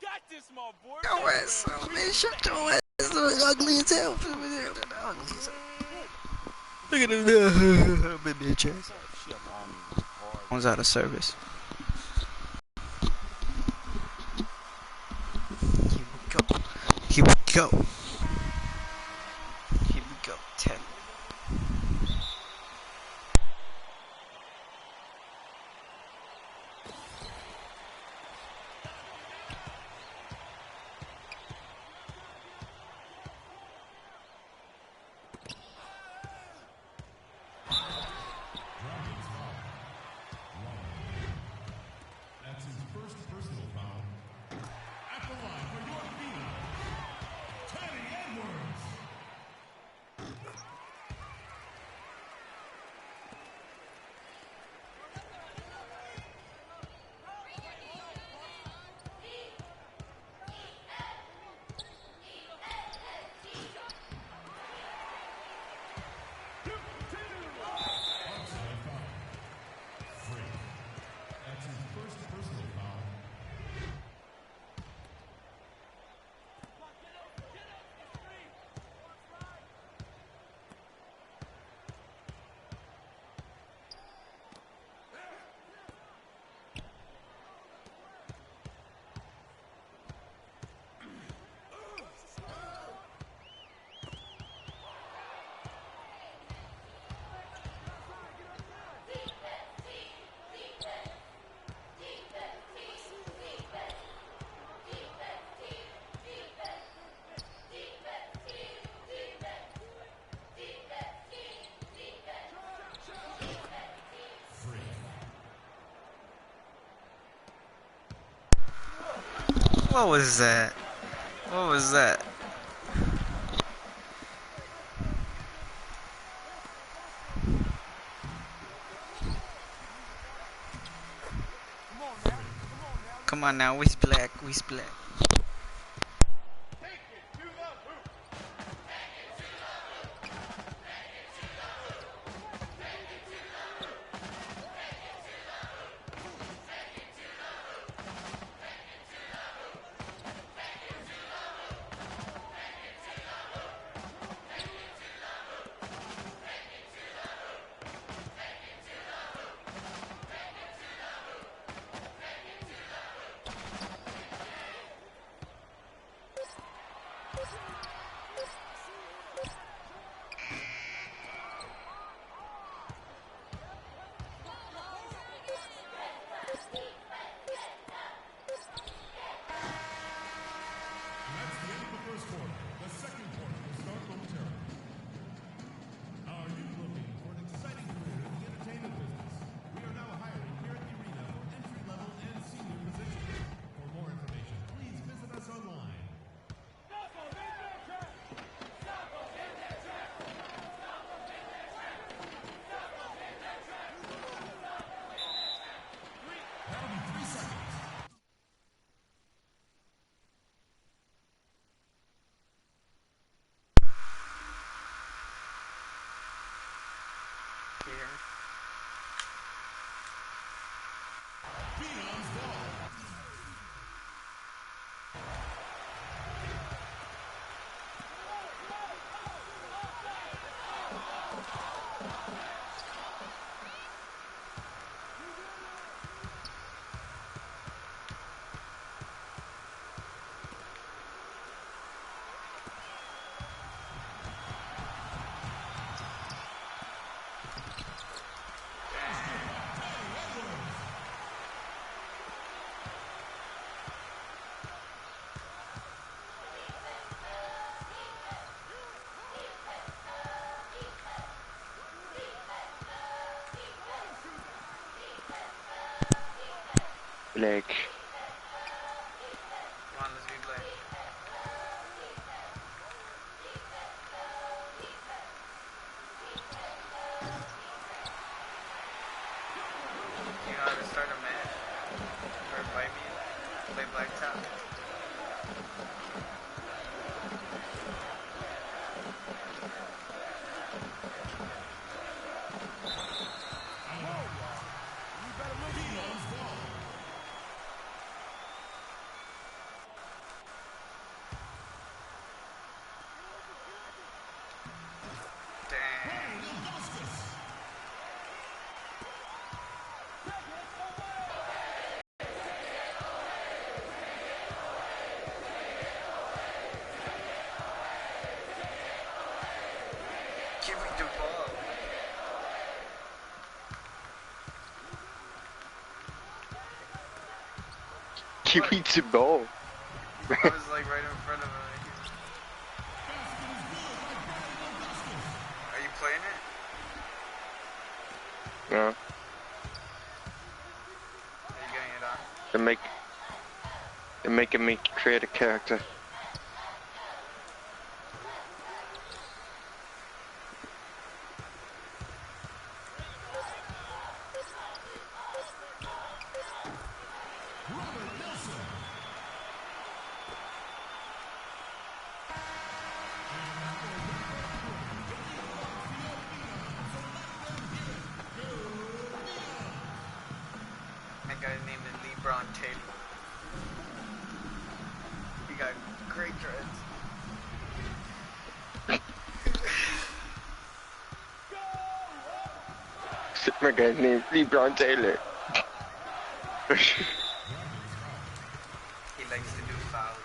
Your ass, man, shut your ass. It's ugly as hell. Look at him. Baby chest. One's out of service. Here we go. Here we go. Here we go. 10. What was that? What was that? Come on now, we's black, we's black. Black. Come on, let's be black. You know how to start a match? Or invite me? Play Black Top? He beats the ball. I was like right in front of him. Are you playing it? No. Are you getting it on? They're making me create a character. That guy named Vertiual Taylord. He got great dreads. My guy's named Vertiual Taylord. He likes to do fouls.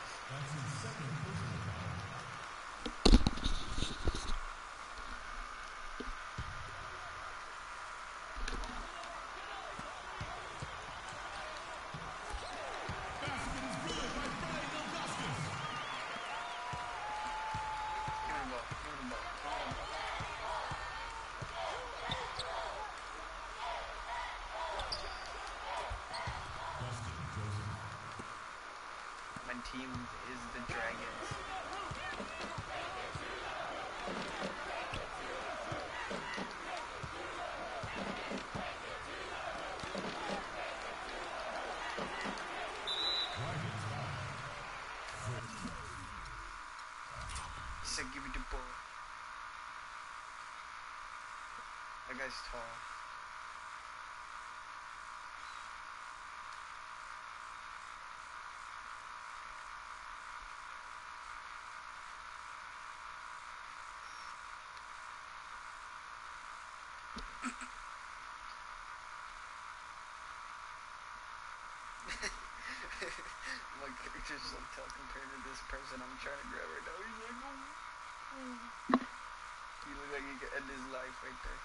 My team is the Dragons. He said, give me the ball. That guy's tall. My character's so tall compared to this person I'm trying to grab right now. He's like, oh. You look like you could end his life right there.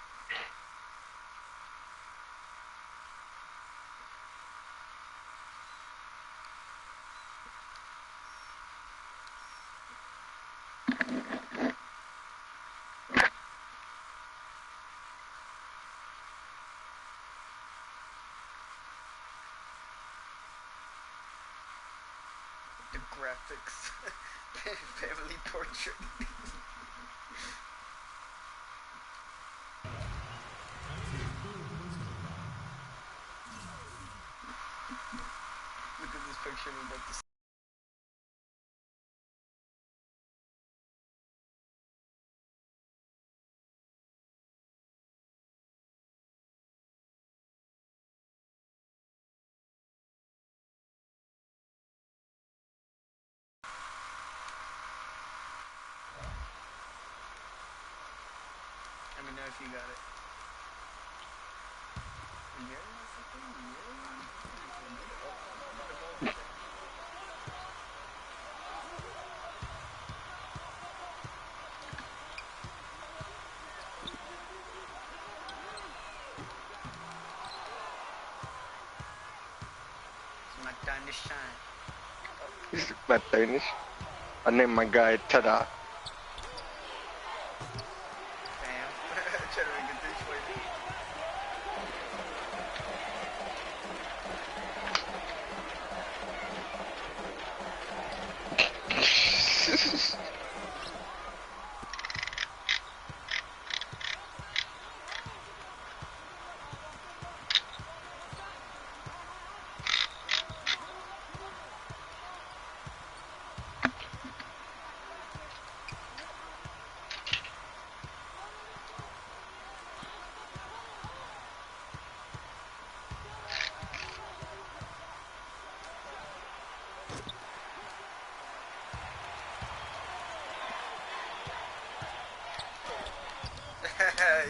The graphics. Family portrait. Look at this picture I'm about to see. Let me know if you got it. It's my time to shine. This is my finish. I named my guy Tada. Damn. Trying to make a dish for you.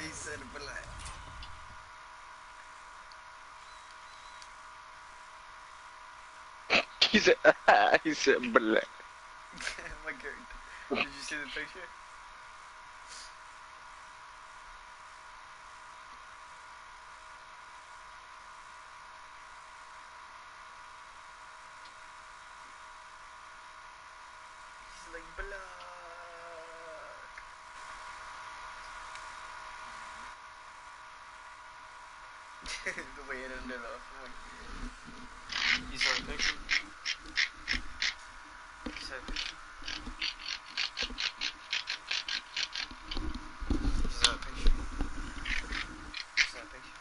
He said black. He said black. My character. Did you see the picture? like blood. The way it ended off. You saw the picture? You saw the picture? You saw the picture? You saw the picture? You saw the picture?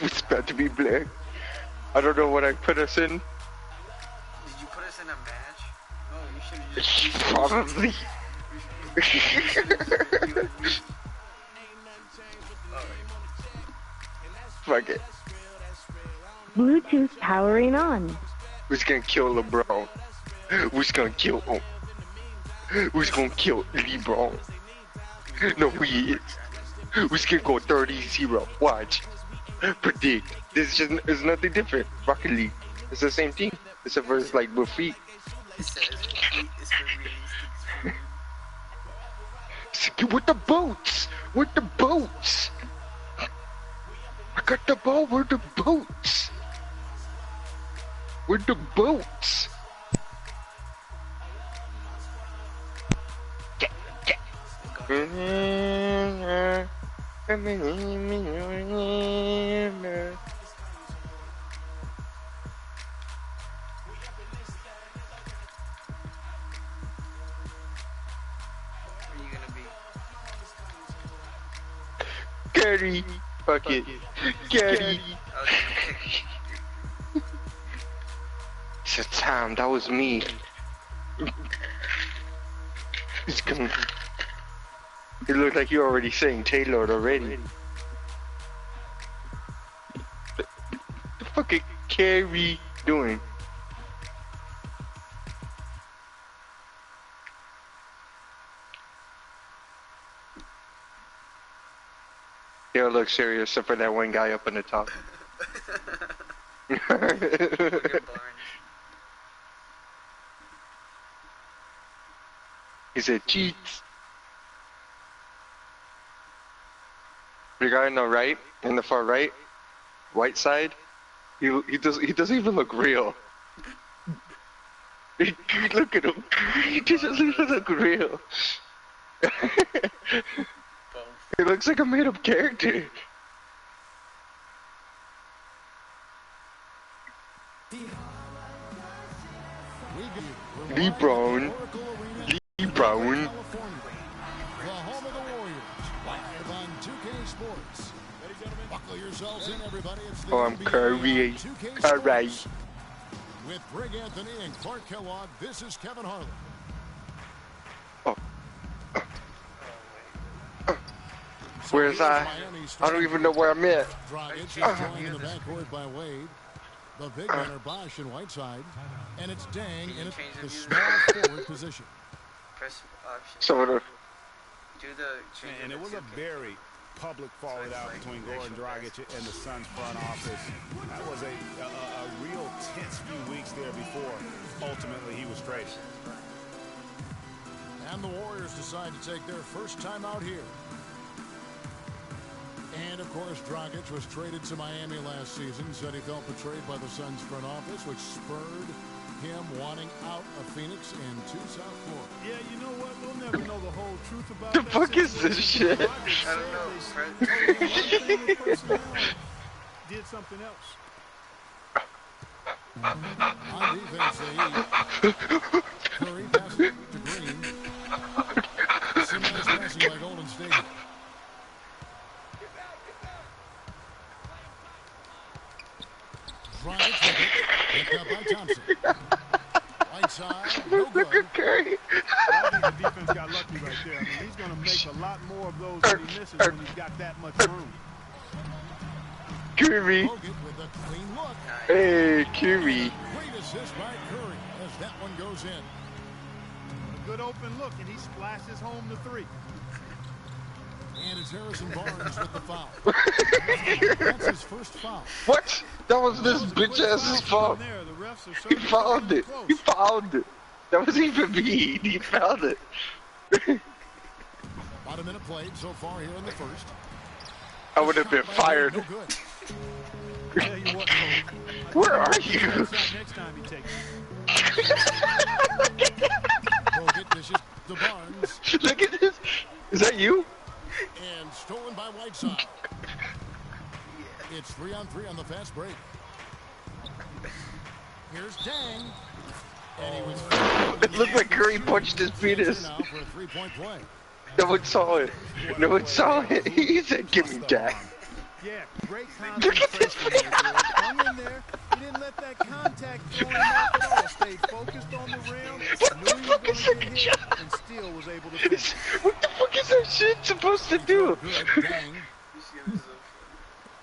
It's about to be black. I don't know what I put us in. Did you put us in a match? No, you should have just... Probably. Fuck it. Bluetooth powering on. Who's gonna kill LeBron? Who's gonna kill him? Who's gonna kill LeBron? No, he is. Who's gonna go 30-0? Watch. Predict. This is just, it's nothing different. Rocket League. It's the same thing. Except for it's like with feet. It says it's for realistic. With the boats! With the boats! I got the ball with the boats! With the boats! Gary, fuck it. Gary. It's a time, that was me. It's gonna... It looked like you already sang Taylord already. The fuck is Carrie doing? They all look serious except for that one guy up in the top. He said cheats. The guy on the right, in the far right, white side, he doesn't even look real. Look at him. He doesn't even look real. He looks like a made-up character. LeBron. LeBron. The home of the Warriors, live on 2K Sports. Buckle yourselves in, everybody. It's the I'm NBA Curry. 2K Curry. Sports. With Greg Anthony and Clark Kellogg, this is Kevin Harlan. Where's I? I don't even know where I'm at. Dragic is joined in the backcourt by Wade. The big men are Bosch and Whiteside. And it's Dang in the small forward position. Press option. So Do the change. And it was a very public fallout out between Goran Dragic and the Suns front office. That was a real tense few weeks there before ultimately he was traded. And the Warriors decide to take their first time out here. And, of course, Dragic was traded to Miami last season. Said he felt betrayed by the Suns front office, which spurred him wanting out of Phoenix and to South Florida. Yeah, you know what? We'll never know the whole truth about The that fuck is this shit? I don't know, Fred. Did something else. On defense, Curry passes it to Green. Some nice passing by Golden State. Dragic with it. Picked up by Thompson. Right side, no good. Look at Curry. I think the defense got lucky right there. I mean, he's going to make a lot more of those than he misses when he's got that much room. Curry. Bogut with a clean look. Hey, Curry. Great assist by Curry as that one goes in. A good open look, and he splashes home the three. And it's Harrison Barnes with the foul. That's his first foul. What? That was this bitch ass's fault. He fouled it. He fouled it. That wasn't even me. He fouled it. About a minute played so far here in the first. I would have been fired. No good. Tell you what, Where are you? next time he takes Bogut dishes to Barnes. Look at this. Is that you? And stolen by Whiteside. It's 3-on-3 on the fast break. Here's Dang. And he was It looked like Curry punched his penis. now for a three-point play. No one saw it. No one saw it. He said, give me that. Yeah, great Look at this concentration. Hung in there. He didn't let that contact throw him off at all. Stayed focused on the rim. Knew he was going to get hit and still was able to finish. What the fuck is that shit supposed to do? Good. Dang.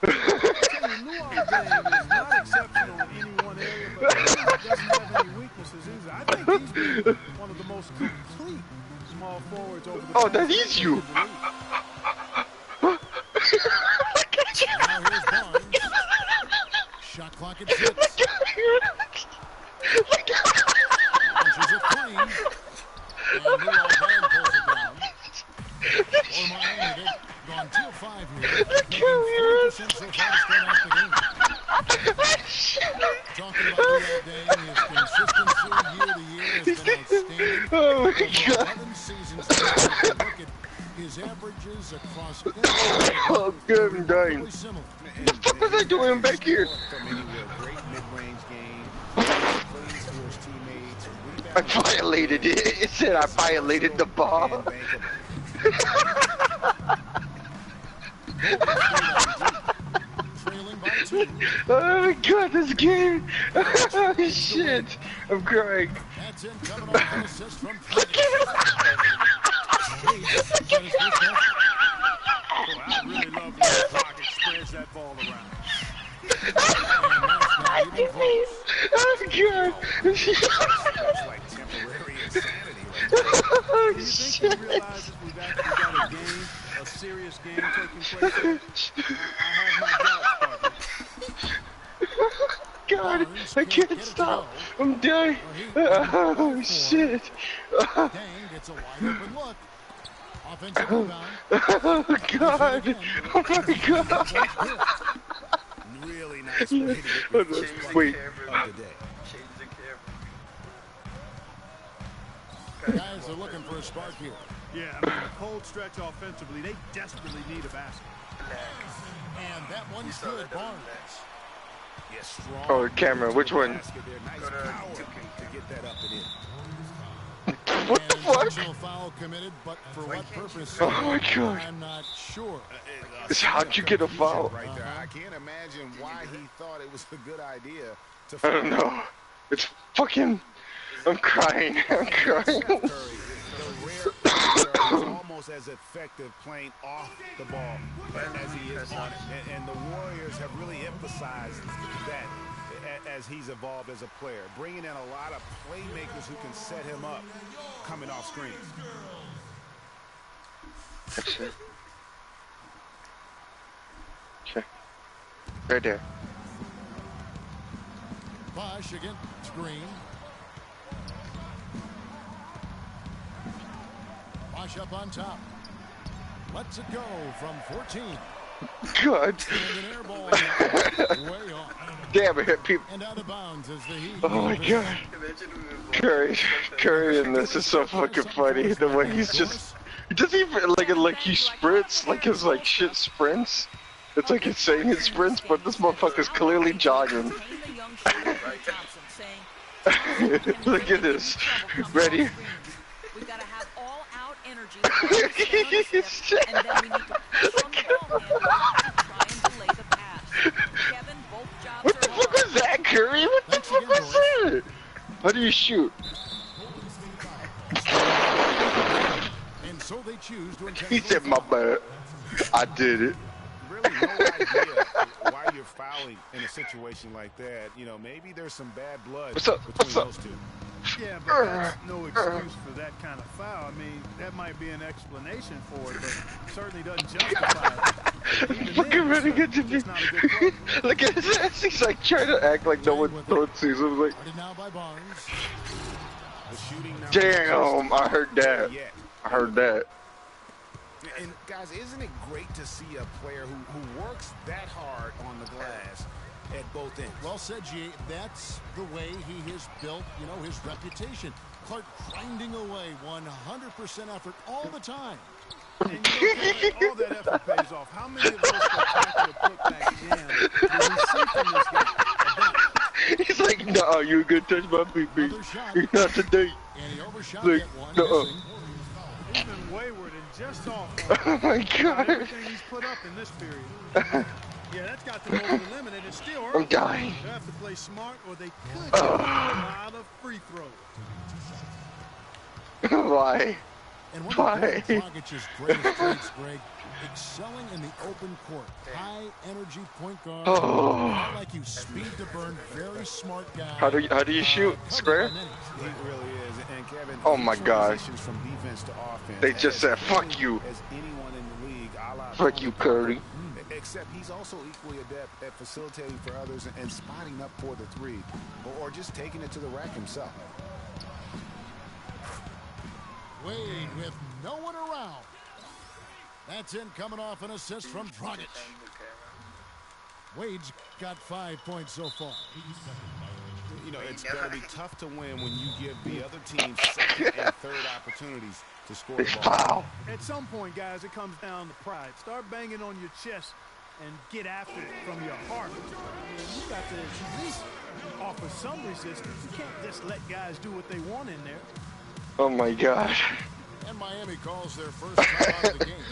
New Orleans is not exceptional in any one area, but he doesn't have any weaknesses either. I think he's been one of the most complete small forwards over the Oh, past that is decade you. in the league. Now here's Barnes. Shot clock at 6. Punches it clean. And New Orleans pulls it down. For Miami, they've gone 2 of 5 here. Making 40% so far to start off the game. Talking about New Dang, his consistency year to year has been outstanding. Oh my Over god. 11 seasons, look at his averages across Oh, good, I'm dying. really similar. What the fuck was I doing back here? I violated it. It said I violated the ball. Trailing by 2. Oh my god, this game. Oh shit. I'm crying. That's in coming off an assist from Dragic. I really love when Dragic spreads that ball around. Oh god. It's like temporary insanity right there. Oh Do you think shit. he realizes we've actually got a game, a serious game taking place here? I have my doubts, partner. God, I can't stop. I'm dying. Oh shit. Dang gets a wide open look. Offensive rebound. Oh god. Oh my god. Really nice way to get your first Wait. of the day. Change the camera. Guys are looking for a spark here. Yeah, I mean, a cold stretch offensively. They desperately need a basket. And that one's good, Barnes. Yeah, strong. Oh, camera, which one? Basket there. Nice power to get that up and in. What the And fuck? intentional foul committed, but for what purpose? Oh my god. I'm not sure. How'd you get a foul? Right there. I can't imagine why he thought it was a good idea to I don't know. It's fucking... I'm crying. I'm crying. almost as effective playing off the ball as he is on it. And the Warriors have really emphasized that as he's evolved as a player, bringing in a lot of playmakers who can set him up coming off screens. That's it. Okay. Right there. Bosh against Green. Bosh up on top. Lets it go from 14. God. And an air ball way off. Damn, it hit people. And out of bounds as the Heat. Oh my God. Curry in this is so fucking funny. The way he's just, he doesn't even like he sprints like his like shit sprints. It's like he's saying his sprints, but this motherfucker's clearly jogging. Look at this. Ready? We've got to have all out energy and then we need to push on the ball handler and try and delay the pass. Kevin, both jobs What the fuck was that, Curry? What the fuck was that? How do you shoot? And so they choose to He said my bad. I did it. Really no idea why you're fouling in a situation like that. You know, maybe there's some bad blood between those two. Yeah, but that's no excuse for that kind of foul. I mean, that might be an explanation for it, but certainly doesn't justify it. I'm fucking ready to get to me. Look at his ass. He's like trying to act like no one sees him. Like, damn, I heard that. I heard that. And guys, isn't it great to see a player who works that hard on the glass at both ends? Well said, G. That's the way he has built, you know, his reputation. Clark grinding away 100% effort all the time. And you know, all that effort pays off. How many of those spectacular putbacks in do we see from this guy? He's like, nah, you gonna touch my pee-pee. Not today. And he overshot like, that one. He's been wayward and just off. Oh my God. Everything he's put up in this period. Yeah, that's got them over the limit, and it's still early. I'm dying. They have to play smart, or they could get a lot of free throws. Why? And one of Dragic's greatest traits, Greg, excelling in the open court. High energy point guard. Not like you, speed to burn, very smart guy. How do you shoot? Square? He really is. And Kevin, oh my God. from defense to offense, they just said, fuck you. As anyone in the league, fuck you, Curry. Except he's also equally adept at facilitating for others and spotting up for the three, or just taking it to the rack himself. Wade with no one around. That's in coming off an assist from Dragic. Wade's got 5 points so far. You know, it's going to be tough to win when you give the other team second and third opportunities to score the ball. At some point, guys, it comes down to pride. Start banging on your chest and get after it from your heart. I mean, you got to at least offer some resistance. You can't just let guys do what they want in there. Oh my God. And Miami calls their first time out of the game.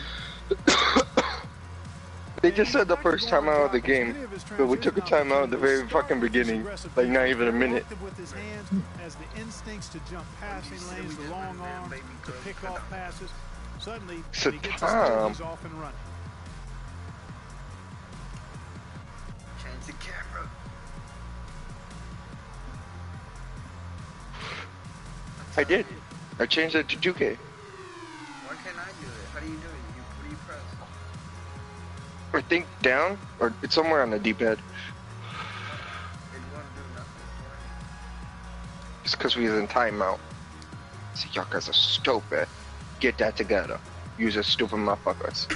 They just said the first time out of the game, but we took a time out at the very fucking beginning, like not even a minute. With his hands, has the instincts to jump passing lanes, the long arm to pick off passes. Suddenly, he gets his hands off and running. Change the camera. I did. I changed it to 2K. Why can't I do it? How do you do it? What do you press? I think down, or it's somewhere on the D-pad. It won't do nothing. It's because we was in timeout. See, y'all guys are stupid. Get that together. Use a stupid motherfuckers.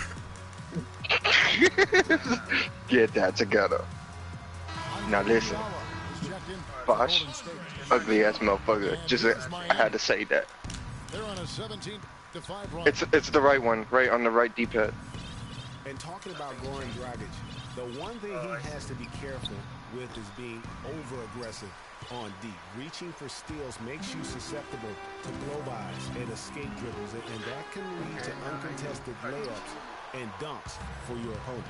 Get that together. Now listen. Bosh, ugly ass motherfucker. Just I had to say that. They're on a 17-5 run. It's the right one, right on the right D-pad. And talking about Goran Dragic, the one thing he has to be careful with is being over-aggressive on D. Reaching for steals makes you susceptible to blow-bys and escape dribbles, and that can lead to uncontested layups and dunks for your opponent.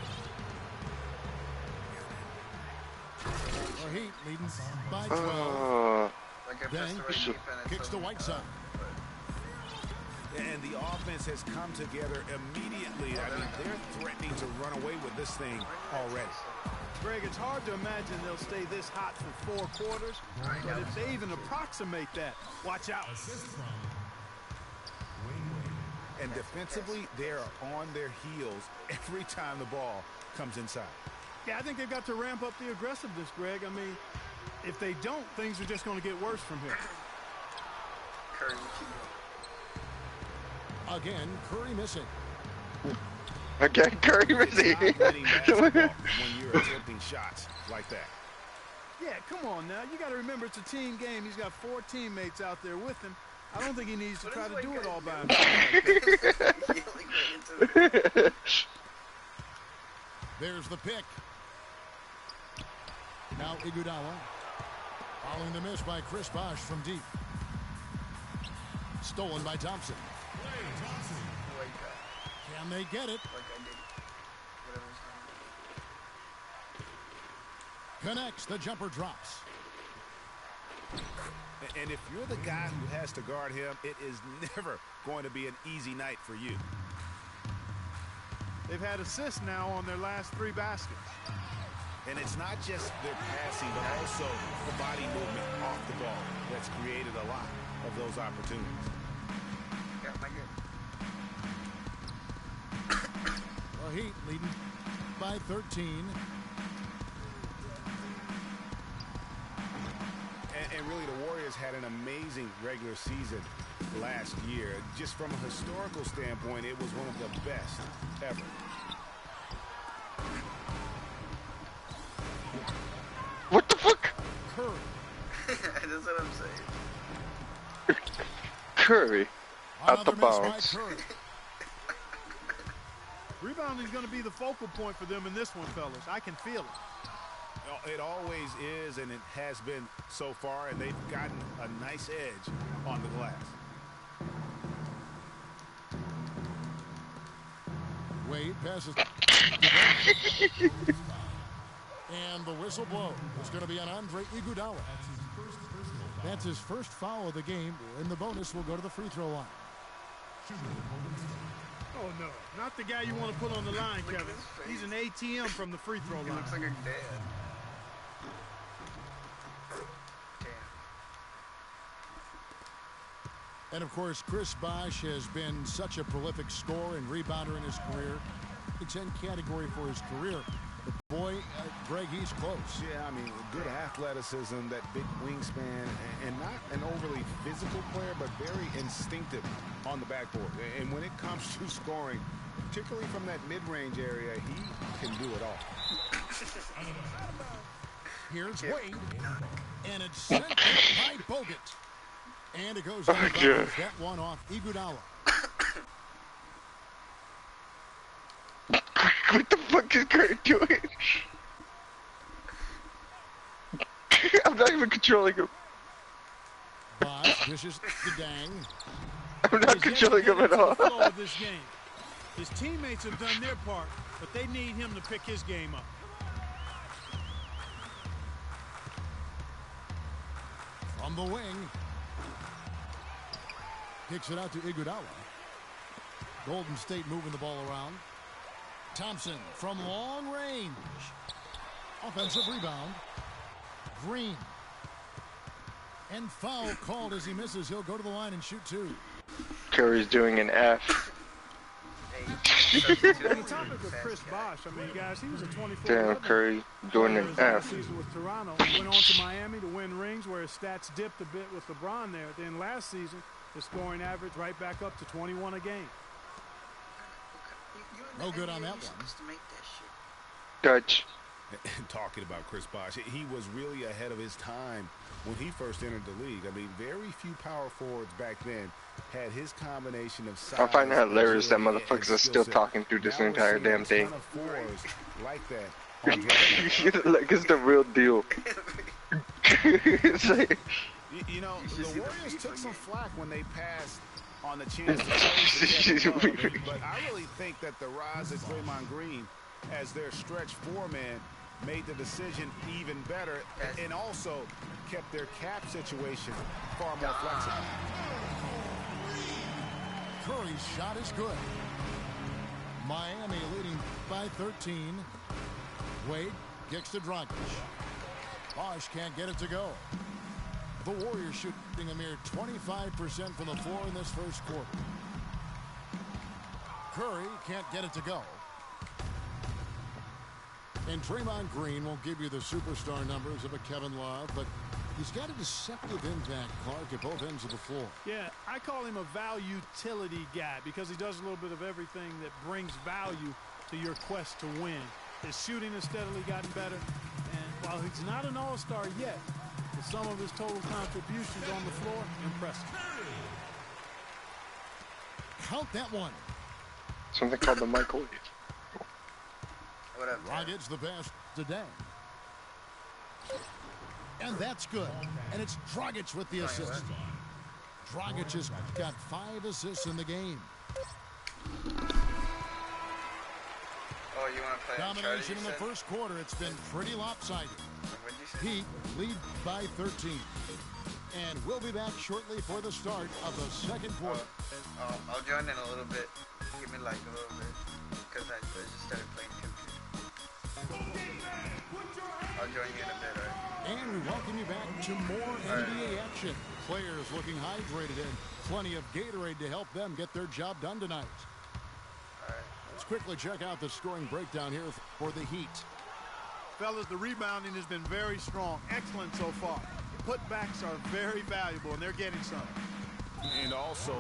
Heat leading by 12. Dang, kicks the white side. And the offense has come together immediately. I mean, they're threatening to run away with this thing already. Greg, it's hard to imagine they'll stay this hot for 4 quarters, but if they even approximate that, watch out. And defensively, they're on their heels every time the ball comes inside. Yeah, I think they've got to ramp up the aggressiveness, Greg. I mean, if they don't, things are just going to get worse from here. Curry, Again, Curry missing. Again, Curry It's missing. not winning basketball when you're attempting shots like that. Yeah, come on now. You got to remember it's a team game. He's got 4 teammates out there with him. I don't think he needs to try to do it all by himself. There's the pick. Now Iguodala. Following the miss by Chris Bosh from deep. Stolen by Thompson. Can they get it? Connects. The jumper drops. And if you're the guy who has to guard him, it is never going to be an easy night for you. They've had assists now on their last 3 baskets. And it's not just their passing, but also the body movement off the ball that's created a lot of those opportunities. The Heat leading by 13. And really, the Warriors had an amazing regular season last year. Just from a historical standpoint, it was one of the best ever. What the fuck? Curry. That's what I'm saying. Curry. Out the Another miss by bounds. Curry. Rebounding is going to be the focal point for them in this one, fellas. I can feel it. It always is, and it has been so far, and they've gotten a nice edge on the glass. Wade passes. And the whistle blows. It's going to be on Andre Iguodala. That's his first foul of the game, and the bonus will go to the free throw line. Oh, no. Not the guy you want to put on the line, Kevin. He's an ATM from the free throw line. He looks like a dad. And, of course, Chris Bosh has been such a prolific scorer and rebounder in his career. It's in category for his career. But, boy, Greg, he's close. Yeah, I mean, good athleticism, that big wingspan, and not an overly physical player, but very instinctive on the backboard. And when it comes to scoring, particularly from that mid-range area, he can do it all. Here's Wade. And it's sent by Bogut. And it goes Oh, out of yeah. bounds. That one off Iguodala. What the fuck is Curry doing? I'm not even controlling him. Bosh dishes the dang. I'm not controlling him at all. Flow of this game. His teammates have done their part, but they need him to pick his game up. From the wing. Kicks it out to Iguodala. Golden State moving the ball around. Thompson from long range. Offensive rebound. Green. And foul called as he misses. He'll go to the line and shoot 2. Curry's doing an F. On the topic of Chris Bosh, I mean, guys, he was a 24. Damn, Curry doing an last F. season with Toronto. Went on to Miami to win rings where his stats dipped a bit with LeBron there. Then last season, his scoring average right back up to 21 a game. No good on that one. Dutch. And talking about Chris Bosh, he was really ahead of his time when he first entered the league. I mean, very few power forwards back then had his combination of size. I find it hilarious that agility, motherfuckers and are still skill set. talking through this Now we're entire seeing a damn thing. ton of fours like that on draft. Like it's the real deal. It's like, You know, the Warriors took some flack when they passed on the chance to trade for Kevin Love, but I really think that the rise of Draymond Green as their stretch 4-man made the decision even better and also kept their cap situation far more flexible. Curry's shot is good. Miami leading by 13. Wade kicks to Dragic. Bosh can't get it to go. The Warriors shooting a mere 25% from the floor in this first quarter. Curry can't get it to go. And Draymond Green won't give you the superstar numbers of a Kevin Love, but He's got a deceptive impact, Clark, at both ends of the floor. Yeah, I call him a value utility guy because he does a little bit of everything that brings value to your quest to win. His shooting has steadily gotten better, and while he's not an all-star yet, the sum of his total contributions on the floor, impressive. Count that one. Something called the microwave. What up, Dragic the pass today. And that's good. And it's Dragic with the assist. Dragic has got 5 assists in the game. Oh, you want to play Domination in the first quarter. It's been pretty lopsided. Heat lead by 13. And we'll be back shortly for the start of the second quarter. I'll join in a little bit. Give me like a little bit. Because I just started playing 2K. I'll join you in a bit, alright? And we welcome you back to more NBA action. Players looking hydrated and plenty of Gatorade to help them get their job done tonight. Let's quickly check out the scoring breakdown here for the Heat. Fellas, the rebounding has been very strong. Excellent so far. Putbacks are very valuable, and they're getting some. And also,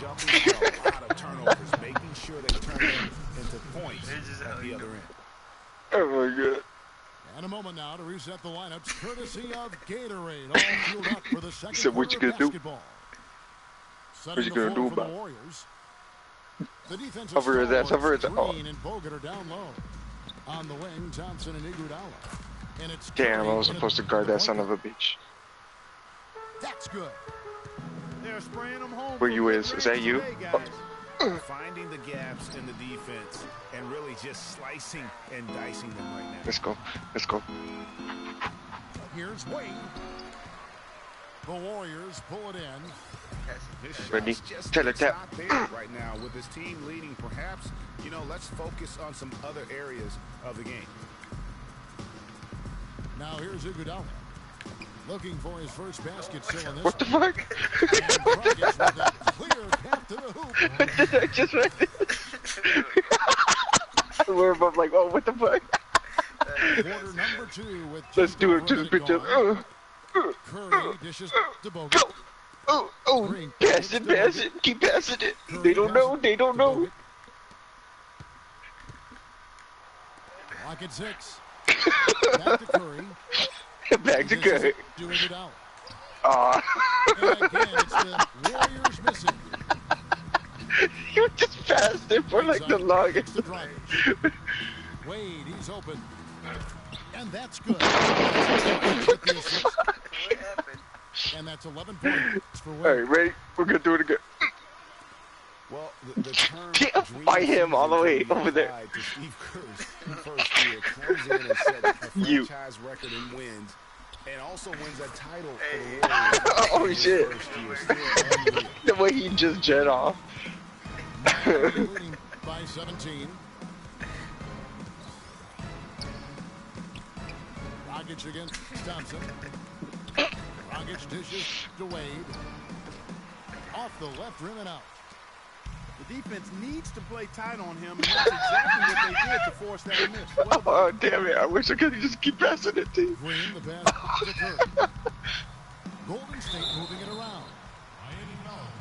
jumping a lot of turnovers, making sure they turn them into points at the other end. Oh my God. And a moment now to reset the lineups, courtesy of Gatorade, all fueled up for the second So what you quarter of gonna do? basketball. What you gonna do for the about it? Warriors. The defensive Cover his ass, cover his ass. Green and Bogut are down low. On the wing, Thompson and Iguodala. And it's Damn, I Curry was supposed to guard that son of a bitch. That's good. They're spraying them home. Where you is? Is that you? Finding the gaps in the defense and really just slicing and dicing them right now. Let's go. Let's go. Here's Wade. The Warriors pull it in. This Ready? shot's just Taylor tap. not there right now with his team leading. Perhaps, let's focus on some other areas of the game. Now here's Iguodala. Looking for his first basket still in this. What the fuck? And Dragic with a clear path to the hoop. What did I just read this? We're both like, oh, what the fuck? Quarter number 2 with Let's do it to the bitch. Curry dishes to Bogut. Go. Oh, pass it. Keep passing it. They don't know. Lock at 6. Back to Curry. Back to Curry. Doing it out. Aw. And again, it's the Warriors missing. You just passed it for like the longest. Wade, he's open. And that's good. And that's 11 points for Wade. Alright, ready? We're gonna do it again. Well, the term Can't fight him all the way over there. To Steve Kerr's first year comes in and sets a franchise record in wins, and also wins a title for the Warriors. Oh shit! The way he just jet off. Leading by 17. Dragic against Thompson. Dragic dishes to Wade. Off the left rim and out. The defense needs to play tight on him, and that's exactly what they did to force that miss. Well Oh damn it! I wish I could just keep passing it to you. Green, the pass to Curry. Golden State moving it around.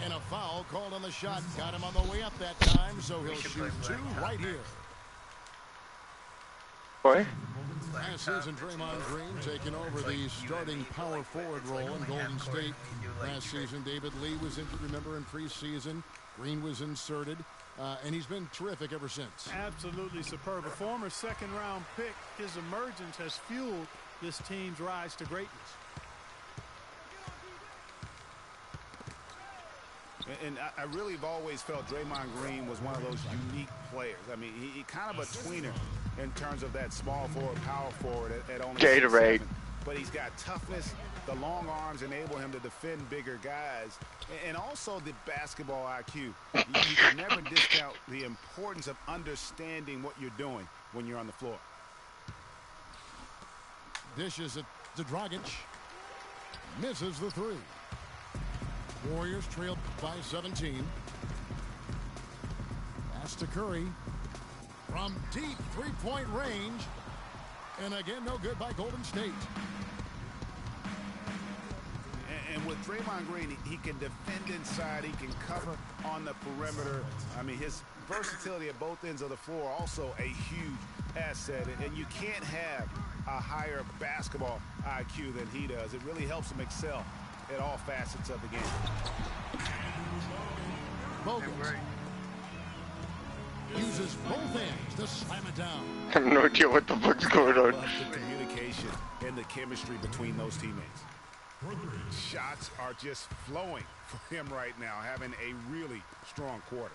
And a foul called on the shot. Got him on the way up that time, so he'll shoot 2 right here. Boy. Last season, Draymond Green taking over the starting power forward role in Golden State. Last season, David Lee was injured, remember, in preseason. Green was inserted, and he's been terrific ever since. Absolutely superb. A former second-round pick, his emergence has fueled this team's rise to greatness. And I really have always felt Draymond Green was one of those unique players. I mean, he kind of a tweener in terms of that small forward, power forward at only Gatorade. 6'7". But he's got toughness. The long arms enable him to defend bigger guys. And also the basketball IQ. You can never discount the importance of understanding what you're doing when you're on the floor. Dishes it to Dragic. Misses the 3. Warriors trailed by 17. Pass to Curry. From deep three-point range. And again, no good by Golden State. with Draymond Green, he can defend inside. He can cover on the perimeter. I mean, his versatility at both ends of the floor also a huge asset. And you can't have a higher basketball IQ than he does. It really helps him excel at all facets of the game. Bogut uses both hands to slam it down. I have no idea what the fuck's going on. Love the communication and the chemistry between those teammates. Shots are just flowing for him right now, having a really strong quarter.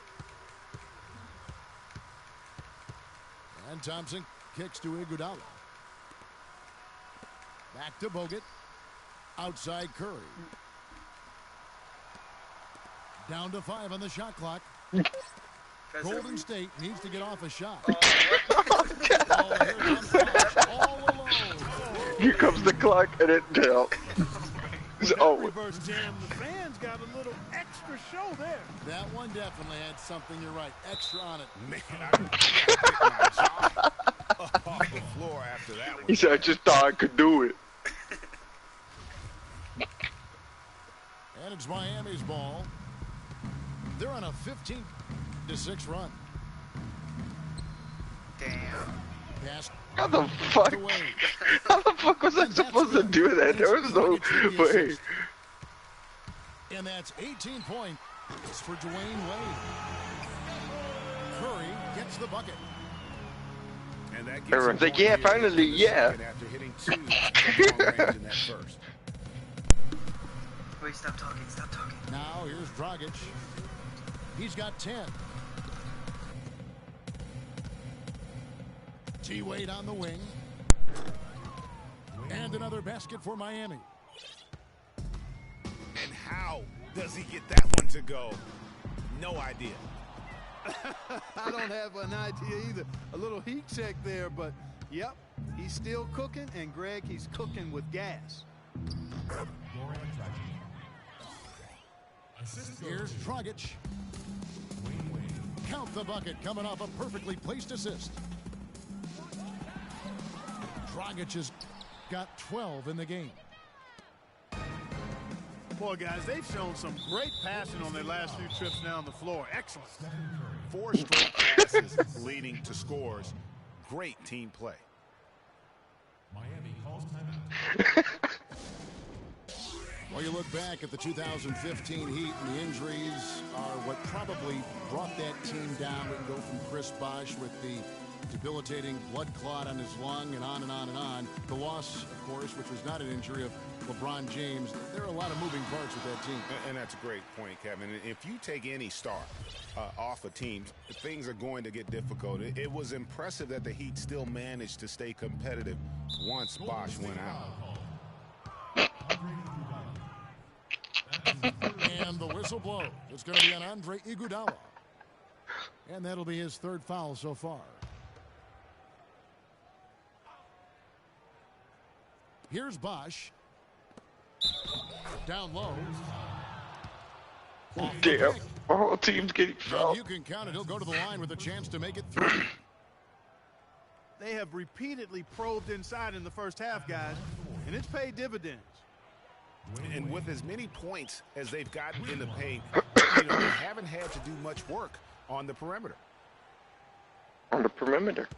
And Thompson kicks to Iguodala. Back to Bogut. Outside Curry. Down to 5 on the shot clock. Golden State needs to get off a shot. Oh, here comes Bosch, all alone. Here comes the clock and it down. Reverse jam. The fans got a little extra show there. That one definitely had something, you're right, extra on it. Man, I gotta pick my jaw off the floor after that one. He said, I just thought I could do it. And it's Miami's ball. They're on a 15-6 run. Damn. Pass. How the fuck? How the fuck was I supposed to do that? There was no way. And that's 18 points for Dwayne Wade. Curry gets the bucket. And that gets Everyone's like, yeah, finally, yeah. After hitting 2 from long range in that first. Wait, stop talking, stop talking. Now here's Dragic. He's got 10. T-Wade on the wing. And another basket for Miami. And how does he get that one to go? No idea. I don't have an idea either. A little heat check there, but yep, he's still cooking, and Greg, he's cooking with gas. Here's Dragic. Count the bucket coming off a perfectly placed assist. Dragic has got 12 in the game. Boy, guys, they've shown some great passing on their last few trips down the floor. Excellent. 4 straight passes leading to scores. Great team play. Miami calls timeout. Well, you look back at the 2015 Heat, and the injuries are what probably brought that team down. We can go from Chris Bosh with the debilitating blood clot on his lung and on and on and on. The loss, of course, which was not an injury, of LeBron James. There are a lot of moving parts with that team. And that's a great point, Kevin. If you take any star off a team, things are going to get difficult. It was impressive that the Heat still managed to stay competitive once Bosh went out. And the whistle blows. It's going to be on Andre Iguodala. And that'll be his 3rd foul so far. Here's Bosh. Down low. Damn. Our whole team's getting fouled. You can count it. He'll go to the line with a chance to make it 3. They have repeatedly probed inside in the first half, guys, and it's paid dividends. And with as many points as they've gotten in the paint, they haven't had to do much work on the perimeter. On the perimeter.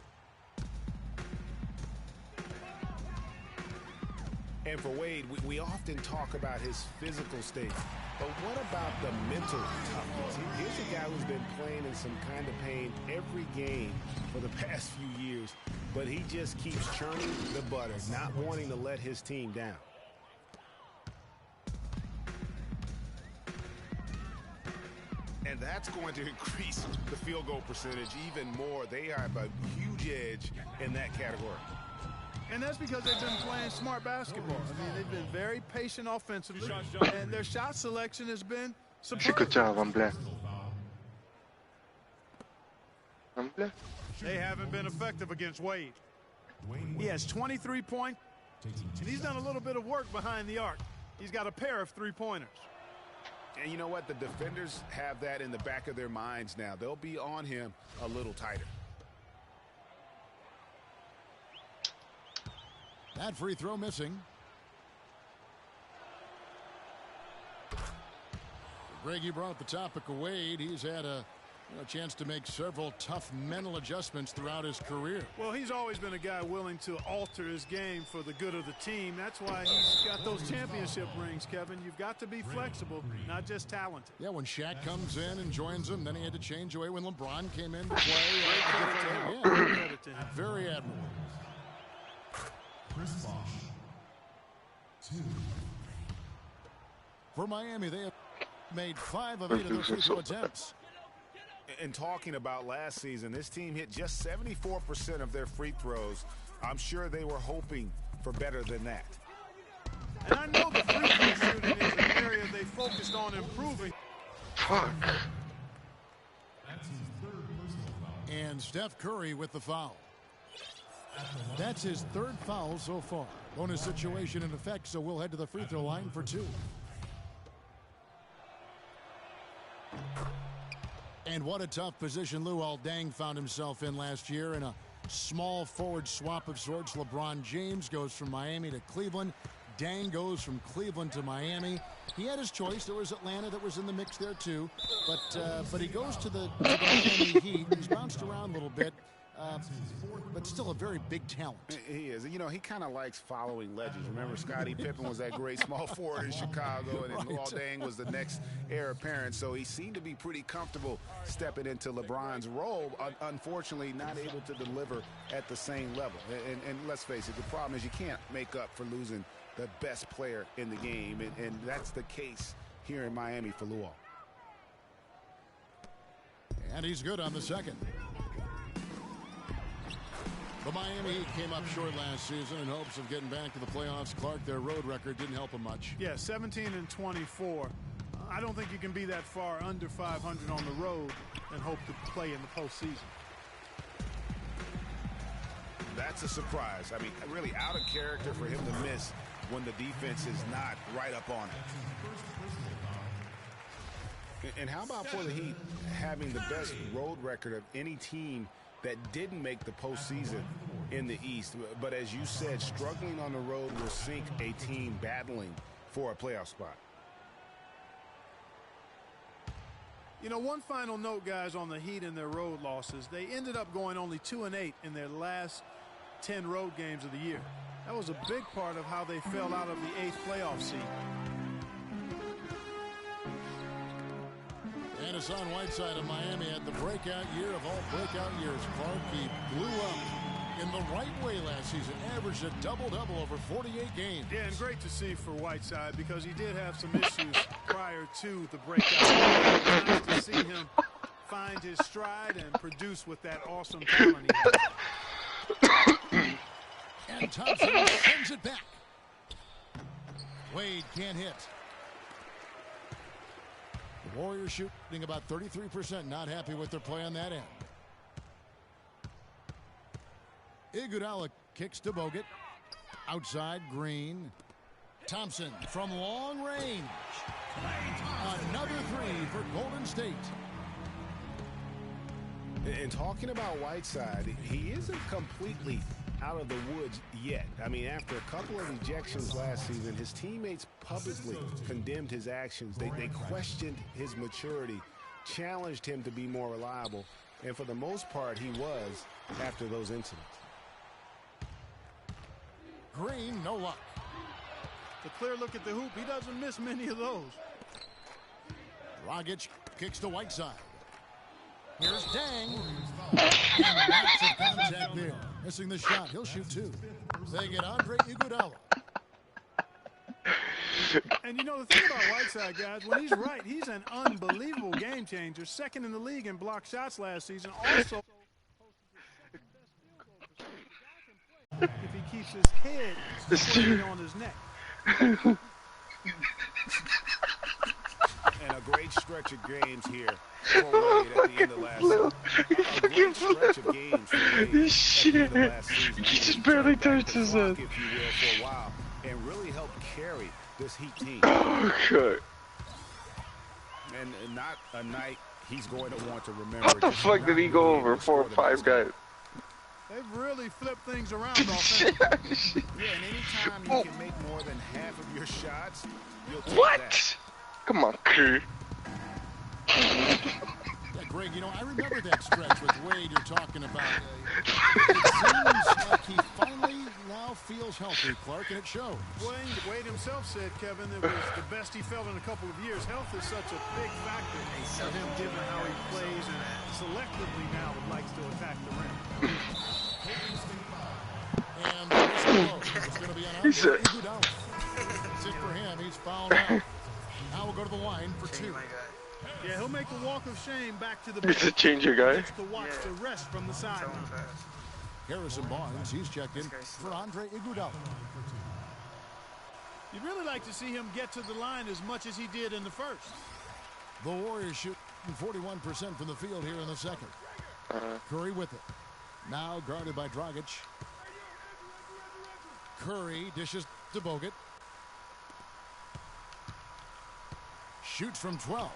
And for Wade, we often talk about his physical state, but what about the mental toughness? Here's a guy who's been playing in some kind of pain every game for the past few years, but he just keeps churning the butter, not wanting to let his team down. And that's going to increase the field goal percentage even more. They have a huge edge in that category. And that's because they've been playing smart basketball. I mean, they've been very patient offensively, and their shot selection has been superb. Good job, I'm blessed. I'm blessed. They haven't been effective against Wade. He has 23 points, and he's done a little bit of work behind the arc. He's got a pair of 3-pointers. And you know what? The defenders have that in the back of their minds now. They'll be on him a little tighter. That free throw missing. Greg, you brought up the topic of Wade. He's had a chance to make several tough mental adjustments throughout his career. Well, he's always been a guy willing to alter his game for the good of the team. That's why he's got those championship rings, Kevin. You've got to be flexible, not just talented. Yeah, when Shaq comes in and joins him, then he had to change away when LeBron came in to play. Credit to him. Very admirable. Chris Bosh. 2. For Miami, they have made 5 of 8 of their free throw attempts. And talking about last season, this team hit just 74% of their free throws. I'm sure they were hoping for better than that. And I know the free throw shooting is an area they focused on improving. Fuck. And Steph Curry with the foul. That's his 3rd foul so far. Bonus situation in effect, so we'll head to the free throw line for 2. And what a tough position Luol Deng found himself in last year in a small forward swap of sorts. LeBron James goes from Miami to Cleveland. Deng goes from Cleveland to Miami. He had his choice. There was Atlanta that was in the mix there too. But he goes to the Miami Heat. He's bounced around a little bit. But still a very big talent. He is. You know, he kind of likes following legends. Remember, Scottie Pippen was that great small forward in Chicago, and then Luol Deng was the next heir apparent. So he seemed to be pretty comfortable stepping into LeBron's role. Unfortunately, not able to deliver at the same level. And let's face it, the problem is you can't make up for losing the best player in the game, and that's the case here in Miami for Luol. And he's good on the second. The Miami Heat came up short last season in hopes of getting back to the playoffs. Clark, their road record didn't help them much. Yeah, 17-24. I don't think you can be that far under 500 on the road and hope to play in the postseason. That's a surprise. I mean, really out of character for him to miss when the defense is not right up on it. And how about for the Heat having the best road record of any team that didn't make the postseason in the East? But as you said, struggling on the road will sink a team battling for a playoff spot. You know, one final note, guys, on the Heat and their road losses. They ended up going only 2-8 in their last 10 road games of the year. That was a big part of how they fell out of the 8th playoff seed. And Hassan Whiteside of Miami had the breakout year of all breakout years. Clark, he blew up in the right way last season. Averaged a double-double over 48 games. Yeah, and great to see for Whiteside because he did have some issues prior to the breakout. Nice to see him find his stride and produce with that awesome talent he has. And Thompson sends it back. Wade can't hit. The Warriors shooting about 33%, not happy with their play on that end. Iguodala kicks to Bogut. Outside, Green. Thompson from long range. Another 3 for Golden State. And talking about Whiteside, he isn't completely out of the woods yet. I mean, after a couple of ejections last season, his teammates publicly condemned his actions. They questioned his maturity, challenged him to be more reliable, and for the most part, he was after those incidents. Green, no luck. A clear look at the hoop. He doesn't miss many of those. Dragic kicks to Whiteside. Here's Deng. And lots of contact there. Missing the shot. He'll shoot 2. They get Andre Iguodala. And you know the thing about Whiteside, guys, when he's right, he's an unbelievable game changer. Second in the league in block shots last season. Also, if he keeps his head on his neck. And a great stretch of games here for Wade at the end of last season. A great stretch of games for Wade at the end of last season. He just barely touched his head. If you will, for a while, and really helped carry this Heat team. Oh, God. And not a night he's going to want to remember. How the fuck did he go over 4 or 5 guys? They've really flipped things around offensively. Yeah, and anytime you can make more than half of your shots, you'll take What? that. Come on, Kerr. Craig, you know, I remember that stretch with Wade you're talking about. It seems like he finally now feels healthy, Clark, and it shows. Wade himself said, Kevin, it was the best he felt in a couple of years. Health is such a big factor for him, given how he plays and selectively now likes to attack the rim. And the whistle blows. It's going to be an Andre Iguodala. That's it for him. He's fouled out. Now we'll go to the line for 2. Yeah, he'll make the walk of shame back to the It's a changer guy. to watch the rest from the sideline. Harrison Barnes, he's checked in for Andre Iguodala. You'd really like to see him get to the line as much as he did in the first. The Warriors shoot 41% from the field here in the second. Curry with it. Now guarded by Dragic. Curry dishes to Bogut. Shoots from 12.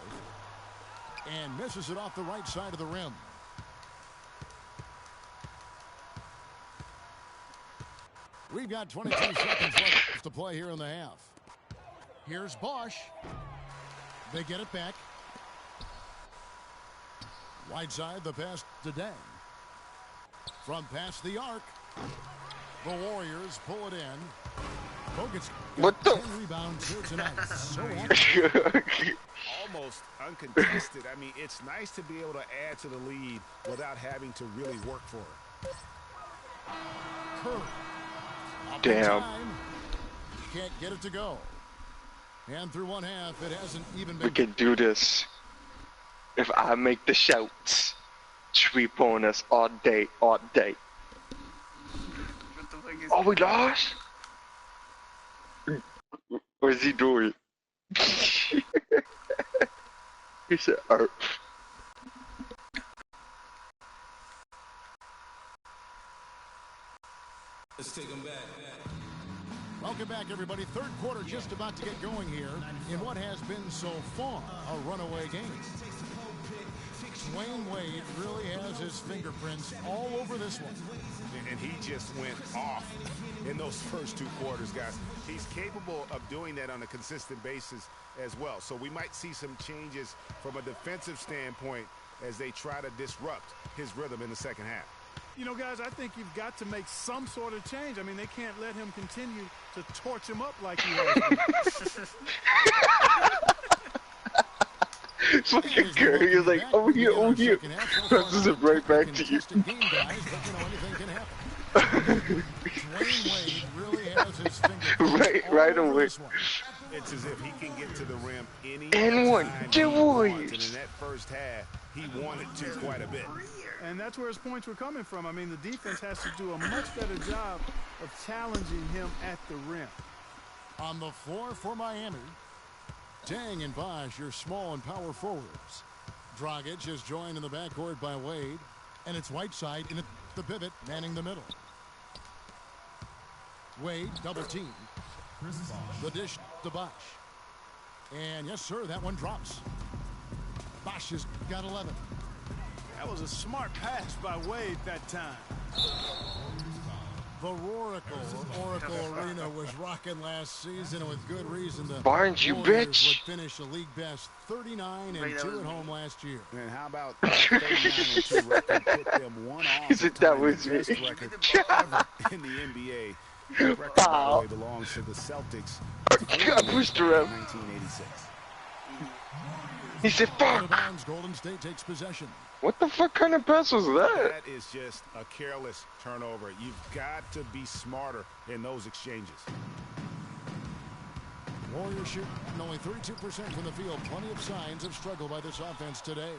And misses it off the right side of the rim. We've got 22 seconds left to play here in the half. Here's Bosch. They get it back. Right side, the pass to Deng. From past the arc, the Warriors pull it in. Bogut's got 10 rebounds here tonight. So almost uncontested. I mean, it's nice to be able to add to the lead without having to really work for it. Curry. Damn. Can't get it to go. And through one half, it hasn't even been. We can do this. If I make the shouts, 3-pointers all day, all day. Oh, we lost? What is he doing? He said, Earth. Let's take him back. Welcome back, everybody. Third quarter just about to get going here in what has been so far a runaway game. Dwayne Wade really has his fingerprints all over this one. And he just went off in those first 2 quarters, guys. He's capable of doing that on a consistent basis as well. So we might see some changes from a defensive standpoint as they try to disrupt his rhythm in the second half. You know, guys, I think you've got to make some sort of change. I mean, they can't let him continue to torch him up like he has. Fucking Curry is like, over here, over here. Presses it right back to you. Right away. It's as if he can get to the rim any And one, time two he wants. Warriors. And in that first half, he wanted to quite a bit. And that's where his points were coming from. I mean, the defense has to do a much better job of challenging him at the rim. On the floor for Miami, Deng and Bosch, your small and power forwards. Dragic is joined in the backcourt by Wade, and it's Whiteside in the pivot, manning the middle. Wade, double team. The dish to Bosch. And yes, sir, that one drops. Bosch has got 11. That was a smart pass by Wade that time. The Oracle Arena was rocking last season, and with good reason. The Barnes, you Warriors bitch. would finish a league best 39-2 at home last year. And how about that 39-2 record put them one off He said that was me. best record ever in the NBA. That record, by the way, belongs to the Celtics. God, pushed the ref. 1986. He said, fuck. Golden State takes possession. What the fuck kind of pass was that? That is just a careless turnover. You've got to be smarter in those exchanges. Warriors shoot only 32% from the field. Plenty of signs of struggle by this offense today.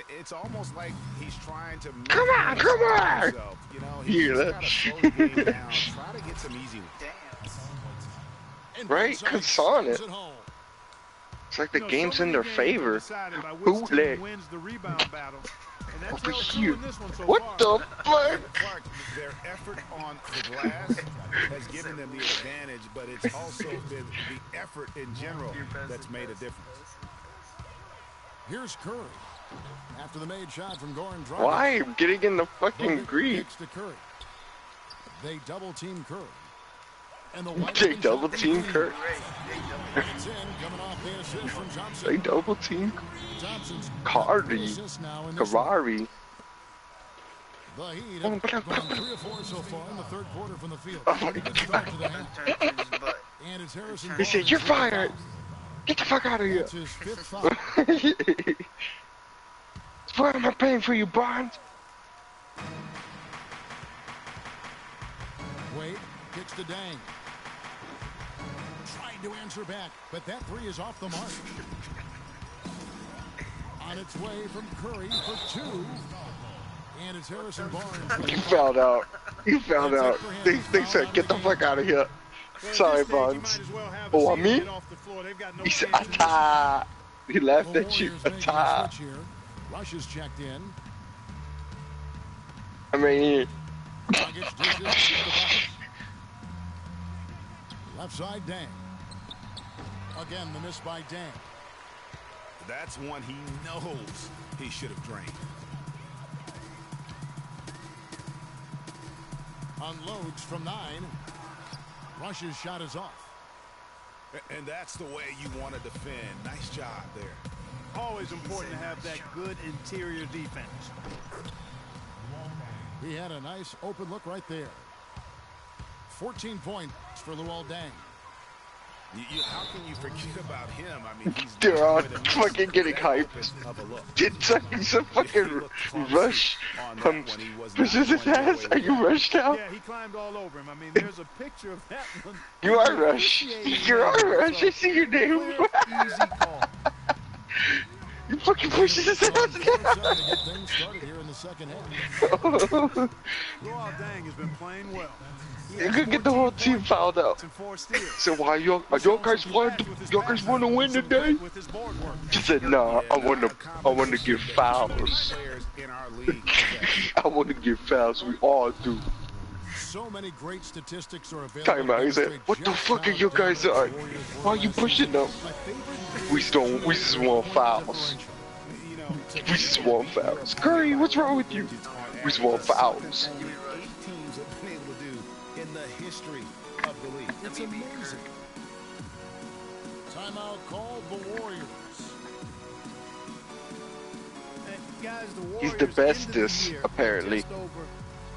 It's almost like he's trying to make Come on. himself. You know, he's just got to slow the game down. Try to get some easy ones. Right? Kassan it. It's like the game's in their favor. Bootleg. Wins the rebound battle. And that's Over how it's here. doing this one so What far. the fuck? Clark, their effort on the glass has given them the advantage, but it's also been the effort in general that's made a difference. Here's Curry. After the made shot from Goran Dragic. Why? I'm getting in the fucking grease. To Curry. They double team Curry. And the wide They open double shot team from Kurt. Green. It's in, coming off the assist from Thompson. They double team Thompson's got 3 Cardi. assists now in this one. Karari. The Heat have gone 3 or 4 so far in the third quarter from the field. Oh my Good start to the half. Turned to his butt. And it's Harrison He said, Barnes "You're with the fired. foul. Get the fuck out of here." That's his 5th foul. Why am I paying for you, Barnes? Wade kicks to Dang. Tried to answer back, but that 3 is off the mark. On its way from Curry for 2. And it's Harrison Barnes. You found out. You found out. They said, "Get the fuck out of here." Sorry, Barnes. Oh, I mean? He said, "Ata." He laughed at you. Ata. Rush is checked in. I mean, left side, Dang. Again, the miss by Dang. That's one he knows he should have drained. Unloads from 9. Rush's shot is off. And that's the way you want to defend. Nice job there. Always important to have that good interior defense. He had a nice open look right there. 14 points for Luol Deng. How can you forget about him? I mean, he's they're all fucking getting hyped. He's a fucking rush. Pushes his ass. Are you rushed now? Yeah, he climbed all over him. I mean, there's a picture of that one. You are Rush. You are Rush. I see your name. Easy call. You fucking pushes his ass down. Luol Deng has been playing well. You could get the whole team fouled out. So why y'all guys want to win today? He said, "Nah, I want to get fouls. I want to get fouls. We all do." So many great statistics are available. Time out. He said, "What the fuck are you guys on? Why are you pushing them? We just want fouls. We just want fouls. Curry, what's wrong with you? We just want fouls." History of the league. It's amazing. Timeout called the Warriors. Guys, the Warriors He's the bestest, apparently.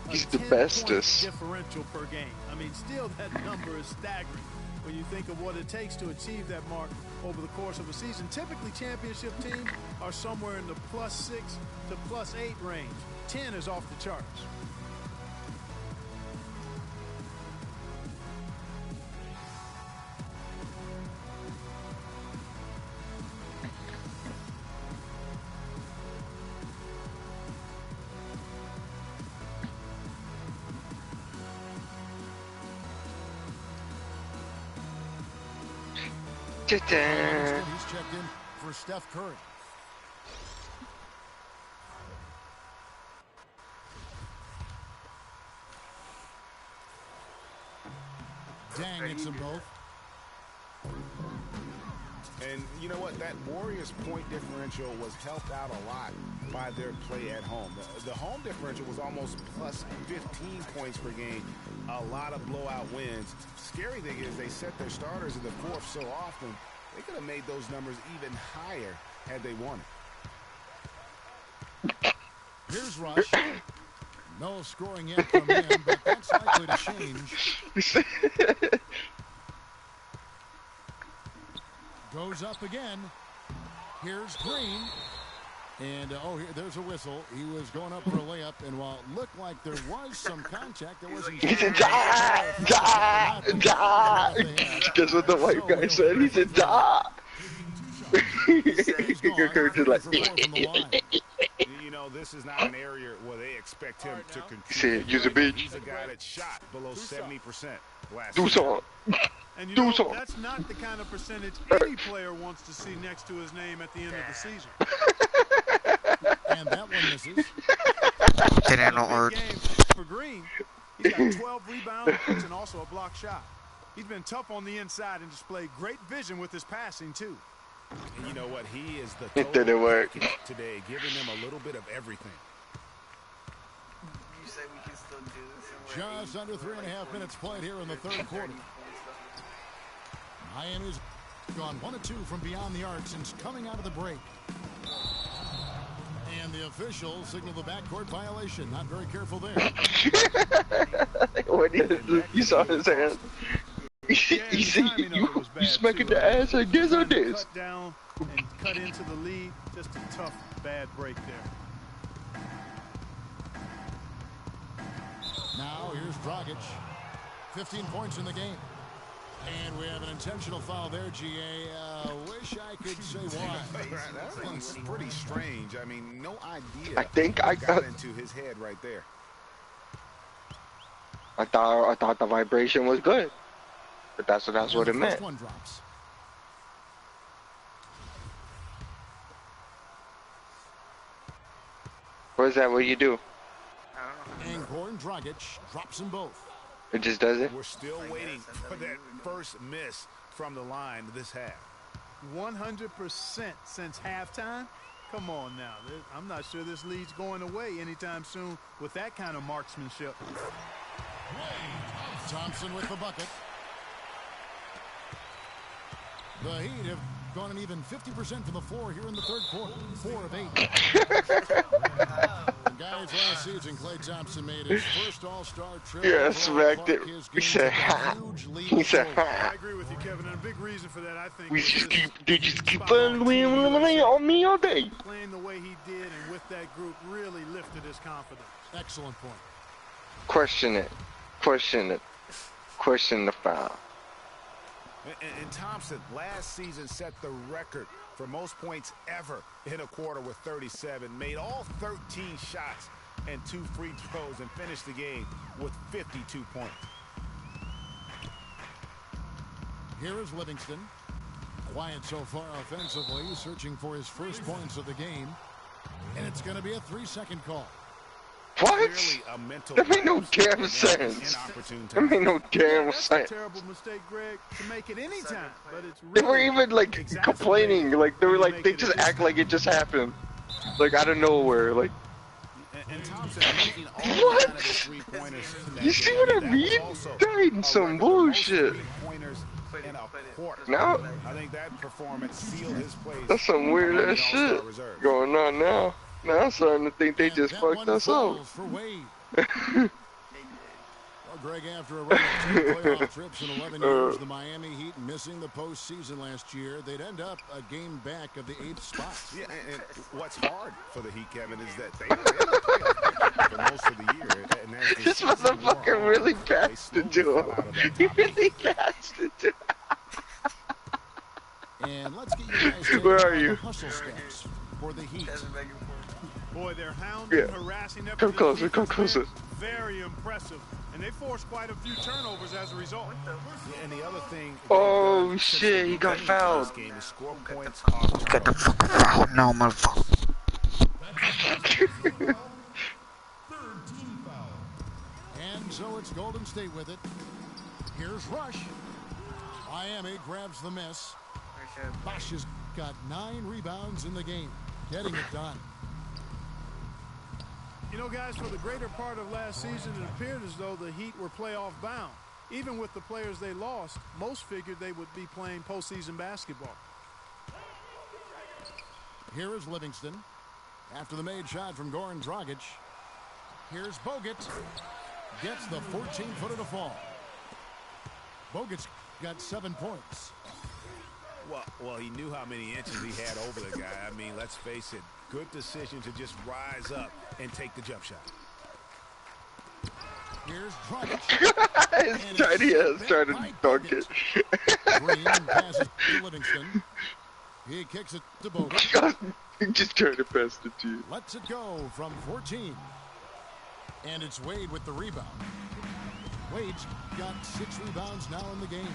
He's the bestest. Differential per game. I mean, still that number is staggering when you think of what it takes to achieve that mark over the course of a season. Typically, championship teams are somewhere in the +6 to +8 range. 10 is off the charts. He's checked in for Steph Curry. Dang hits them both. And you know what? That Warriors point differential was helped out a lot by their play at home. The home differential was almost +15 points per game. A lot of blowout wins. Scary thing is they set their starters in the fourth so often, they could have made those numbers even higher had they wanted. Here's Rush. No scoring yet from him, but that's likely to change. Goes up again. Here's Green. And, there's a whistle. He was going up for a layup, and while it looked like there was some contact, there wasn't. He said, "Da, da, da." That's what the white guy said. He said, "Da." You're like, you know, this is not an area where they expect him to control. He said, "Use a bitch. He's a guy that shot below 70% last Do year. something." And you know, that's not the kind of percentage any player wants to see next to his name at the end of the season. And that one misses. Game for Green. He's got 12 rebounds and also a block shot. He's been tough on the inside and displayed great vision with his passing, too. And you know what? He is the It didn't work today, giving them a little bit of everything. You say we can still do this. Just under 3.5 minutes played here in the third quarter. Miami's gone 1 of 2 from beyond the arc since coming out of the break. And the official signaled the backcourt violation. Not very careful there. What you saw his hand. He said, you smacking the ass like this or this? Cut down and cut into the lead. Just a tough, bad break there. Now here's Dragic. 15 points in the game. And we have an intentional foul there, GA. Wish I could say why. That one's pretty strange. I mean, no idea. I think I got into his head right there. I thought the vibration was good, but that's what it meant. One drops. What is that? What do you do? And Goran Dragic drops them both. It just does it? We're still waiting for that first miss from the line this half. 100% since halftime? Come on now. I'm not sure this lead's going away anytime soon with that kind of marksmanship. Thompson with the bucket. The Heat have gone an even 50% from the floor here in the third quarter. 4 of 8. Guys, last season, Klay Thompson made his first All-Star trip. Yeah, smacked it. He said, ha. He said, ha. I agree with you, Kevin, and a big reason for that, I think, they just keep on me all day. Playing the way he did and with that group really lifted his confidence. Excellent point. Question it. Question the foul. And Thompson last season set the record for most points ever in a quarter with 37. Made all 13 shots and 2 free throws and finished the game with 52 points. Here is Livingston. Quiet so far offensively, searching for his first points of the game. And it's going to be a 3-second call. What? That made no damn sense. That made no damn sense. That's a terrible mistake, Greg, to make it any time. But it's really they were even like complaining, like they were like they just act like it just happened, like out of nowhere, like. What? You see what I mean? That ain't some bullshit. No. I think that performance sealed his place. That's some weird ass shit going on now. Now I'm starting to think they just fucked us up. Well, Greg, after a run of 10 playoff trips in 11 years, the Miami Heat missing the postseason last year, they'd end up a game back of the 8th spot. Yeah, and what's hard for the Heat, Kevin, is that they were in the playoff for most of the year. And this motherfucker really passed it to him. He really passed it to him. And let's get you guys Where are you? Hustle steps for the Heat. Boy, they're hounding, harassing them. Come closer, come closer. Very impressive. And they forced quite a few turnovers as a result. And the other thing... Oh, shit, he got fouled. He got the fucking foul now, motherfucker. And so it's Golden State with it. Here's Rush. Miami grabs the miss. Bosh has got 9 rebounds in the game. Getting it done. You know, guys, for the greater part of last season, it appeared as though the Heat were playoff bound. Even with the players they lost, most figured they would be playing postseason basketball. Here is Livingston. After the made shot from Goran Dragic. Here's Bogut. Gets the 14-footer to fall. Bogut's got 7 points. Well, he knew how many inches he had over the guy. I mean, let's face it. Good decision to just rise up and take the jump shot. Here's Dragic. He's trying to dunk it. Green passes to Livingston. He kicks it to Bogut. He just trying to pass it to you. Lets it go from 14. And it's Wade with the rebound. Wade's got 6 rebounds now in the game.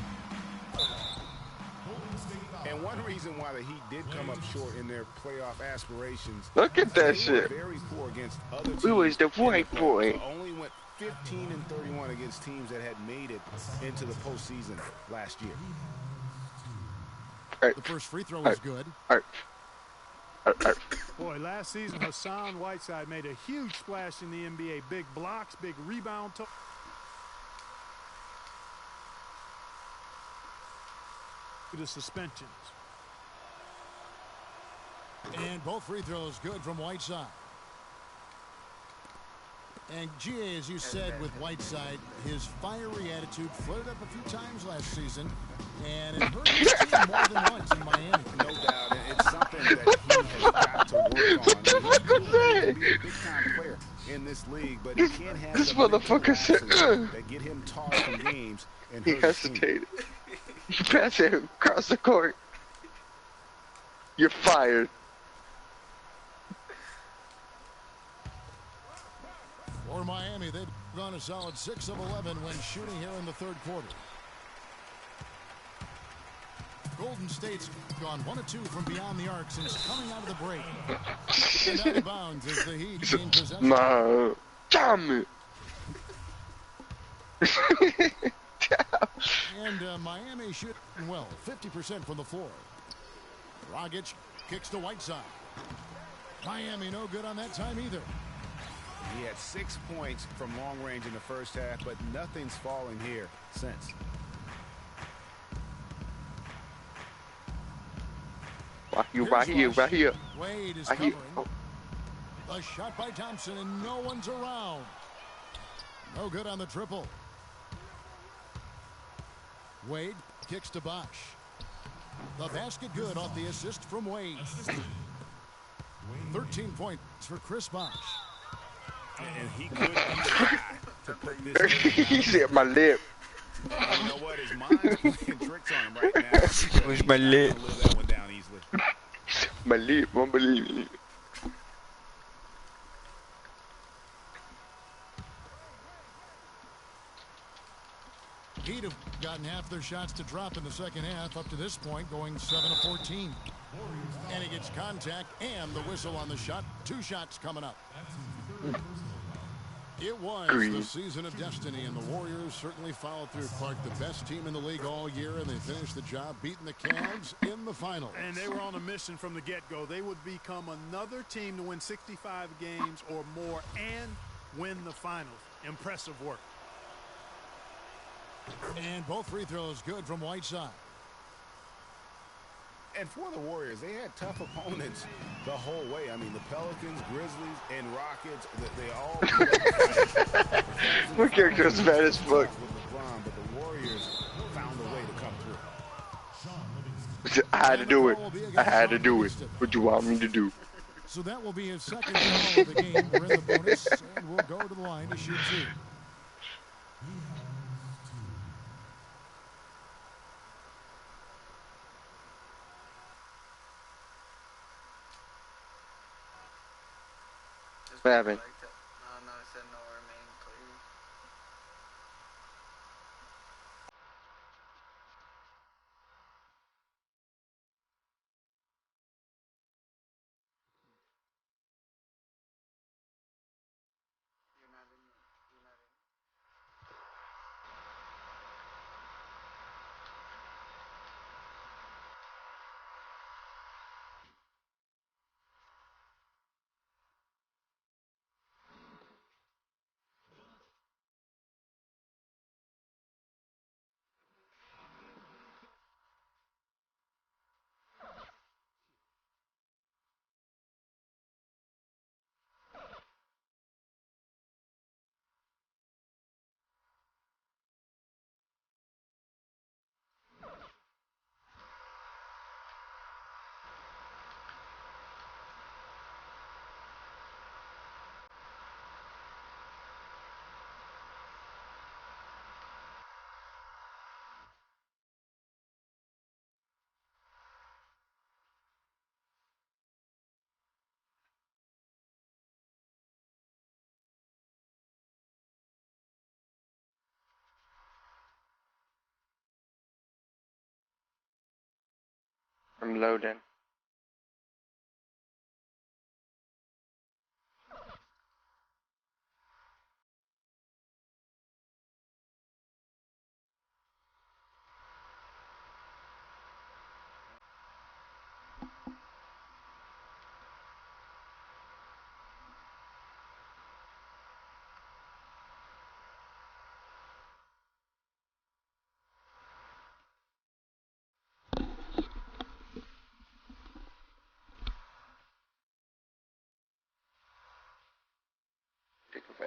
And one reason why the Heat did come up short in their playoff aspirations. Look at that shit. Very poor against other teams. We was the white boy. Only went 15 and 31 against teams that had made it into the postseason last year. The first free throw was good. Boy, last season Hassan Whiteside made a huge splash in the NBA. Big blocks, big rebound. the suspensions. And both free throws good from Whiteside. And GA, as you said with Whiteside, his fiery attitude flared up a few times last season, and it hurt his team more than once in Miami. No doubt, it's something that he has got to work on. He's proven to be a big-time player in this league, but he can't have This the mental motherfucker said, lapses that get him tossed from games and he hurt his team. hesitated. You pass it across the court. You're fired. For Miami, they've gone a solid 6 of 11 when shooting here in the third quarter. Golden State's gone 1 of 2 from beyond the arc since coming out of the break. And out of bounds as the Heat gain possession. Nah, damn it. And Miami shooting well, 50% from the floor. Dragic kicks to Whiteside. Miami no good on that time either. He had 6 points from long range in the first half, but nothing's fallen here since. Right here. Wade is Right here. covering. Oh. A shot by Thompson, and no one's around. No good on the triple. Wade kicks to Bosch. The basket good off the assist from Wade. 13 points for Chris Bosch. And he could be the guy to put this He said my lip. You know what? His mind's playing tricks on him right now. Where's my lip? Live that one down easily. My lip, won't believe it. He'd have gotten half their shots to drop in the second half up to this point, going 7 of 14. And he gets contact and the whistle on the shot. 2 shots coming up. It was Green. the season of destiny, and the Warriors certainly followed through. Clark, the best team in the league all year, and they finished the job beating the Cavs in the finals. And they were on a mission from the get-go. They would become another team to win 65 games or more and win the finals. Impressive work. And both free throws good from Whiteside. And for the Warriors, they had tough opponents the whole way. I mean, the Pelicans, Grizzlies, and Rockets, they all... My character is bad as fuck. With LeBron, but the Warriors found a way to come through. I had to do it. I had to do it. What you want me to do? So that will be his second foul of the game. We're in the bonus, and we'll go to the line to shoot 2. What happened? No, it said no remaining players. You're not in. I'm loading.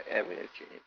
Forever change.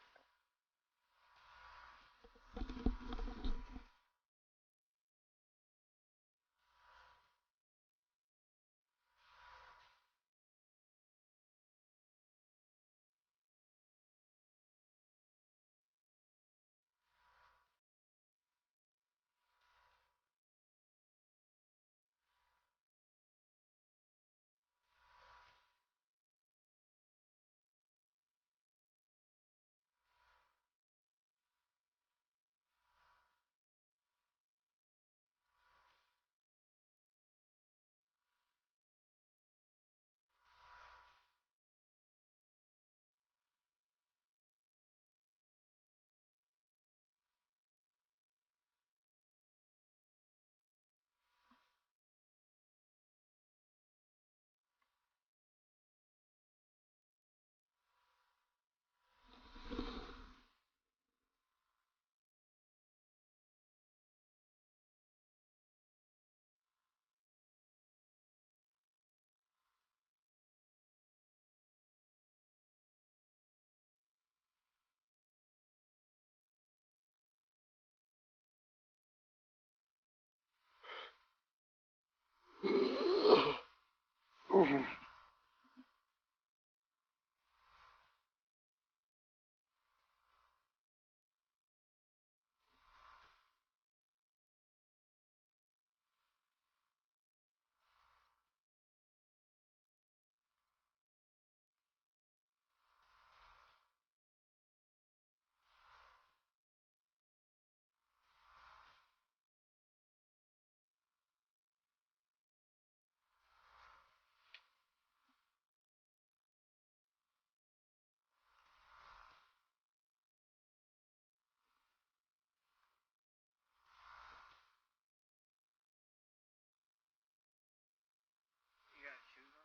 You got shoes on?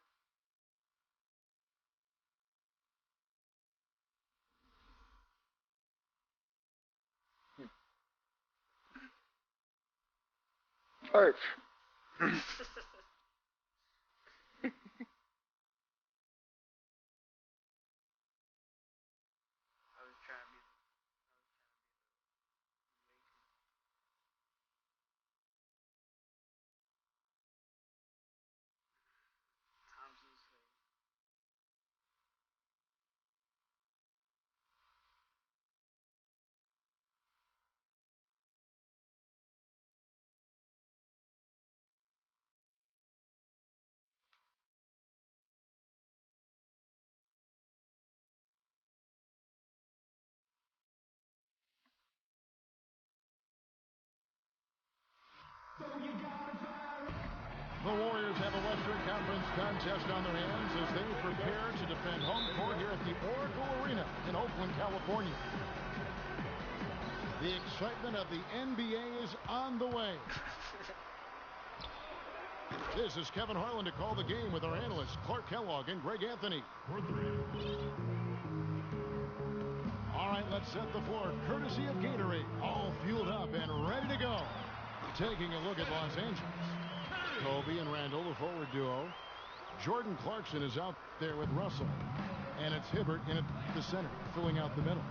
Perf. I was trying to be Thompson's face. The Warriors have a Western Conference contest on their hands as they prepare to defend home court here at the Oracle Arena in Oakland, California. The excitement of the NBA is on the way. This is Kevin Harlan to call the game with our analysts Clark Kellogg and Greg Anthony. All right, let's set the floor courtesy of Gatorade. All fueled up and ready to go. Taking a look at Los Angeles. Kobe and Randall, the forward duo. Jordan Clarkson is out there with Russell. And it's Hibbert in at the center, filling out the middle.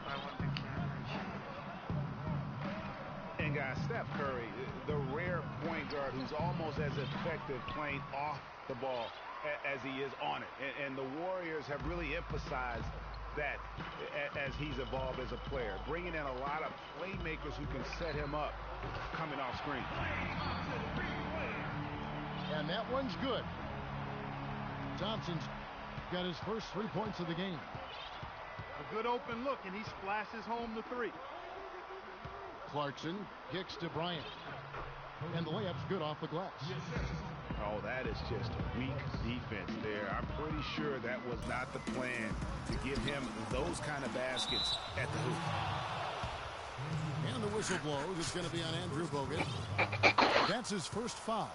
I want the camera. And guys, Steph Curry, the rare point guard who's almost as effective playing off the ball as he is on it. And the Warriors have really emphasized that as he's evolved as a player, bringing in a lot of playmakers who can set him up coming off screen. And that one's good. Thompson's got his first 3 points of the game. A good open look, and he splashes home the three. Clarkson kicks to Bryant. And the layup's good off the glass. Oh, that is just weak defense there. I'm pretty sure that was not the plan to give him those kind of baskets at the hoop. And the whistle blows. It's going to be on Andrew Bogut. That's his first foul.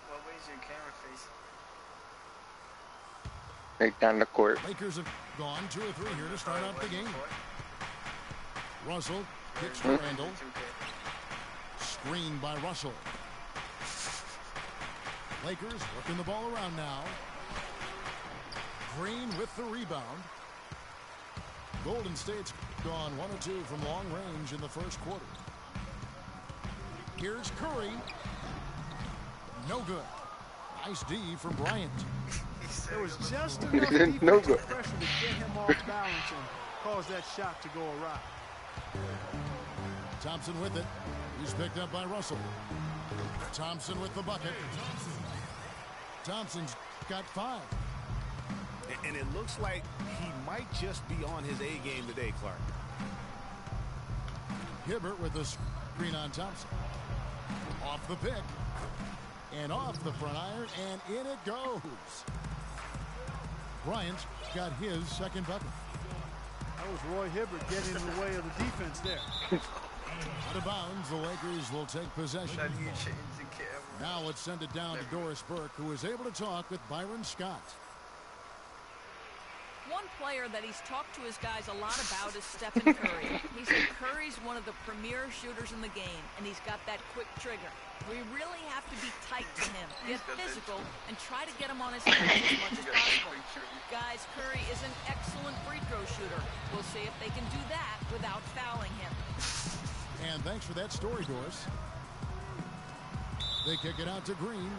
What way is your camera facing? Right down the court. Lakers have gone 2 or 3 here to start out the game. Russell kicks to Randall. Screen by Russell. Lakers working the ball around now. Green with the rebound. Golden State's gone 1 of 2 from long range in the first quarter. Here's Curry. No good. Nice D from Bryant. There was just enough defensive No good. pressure to get him off balance and cause that shot to go awry. Thompson with it. He's picked up by Russell. Thompson with the bucket. Thompson's got 5. And it looks like he might just be on his A game today, Clark. Hibbert with the screen on Thompson. Off the pick. And off the front iron, and in it goes. Bryant's got his second bucket. That was Roy Hibbert getting in the way of the defense there. Out of bounds, the Lakers will take possession. Now let's send it down to Doris Burke, who is able to talk with Byron Scott. One player that he's talked to his guys a lot about is Stephen Curry. He said Curry's one of the premier shooters in the game, and he's got that quick trigger. We really have to be tight to him, get physical, and try to get him on his feet as much as possible. Guys, Curry is an excellent free throw shooter. We'll see if they can do that without fouling him. And thanks for that story, Doris. They kick it out to Green,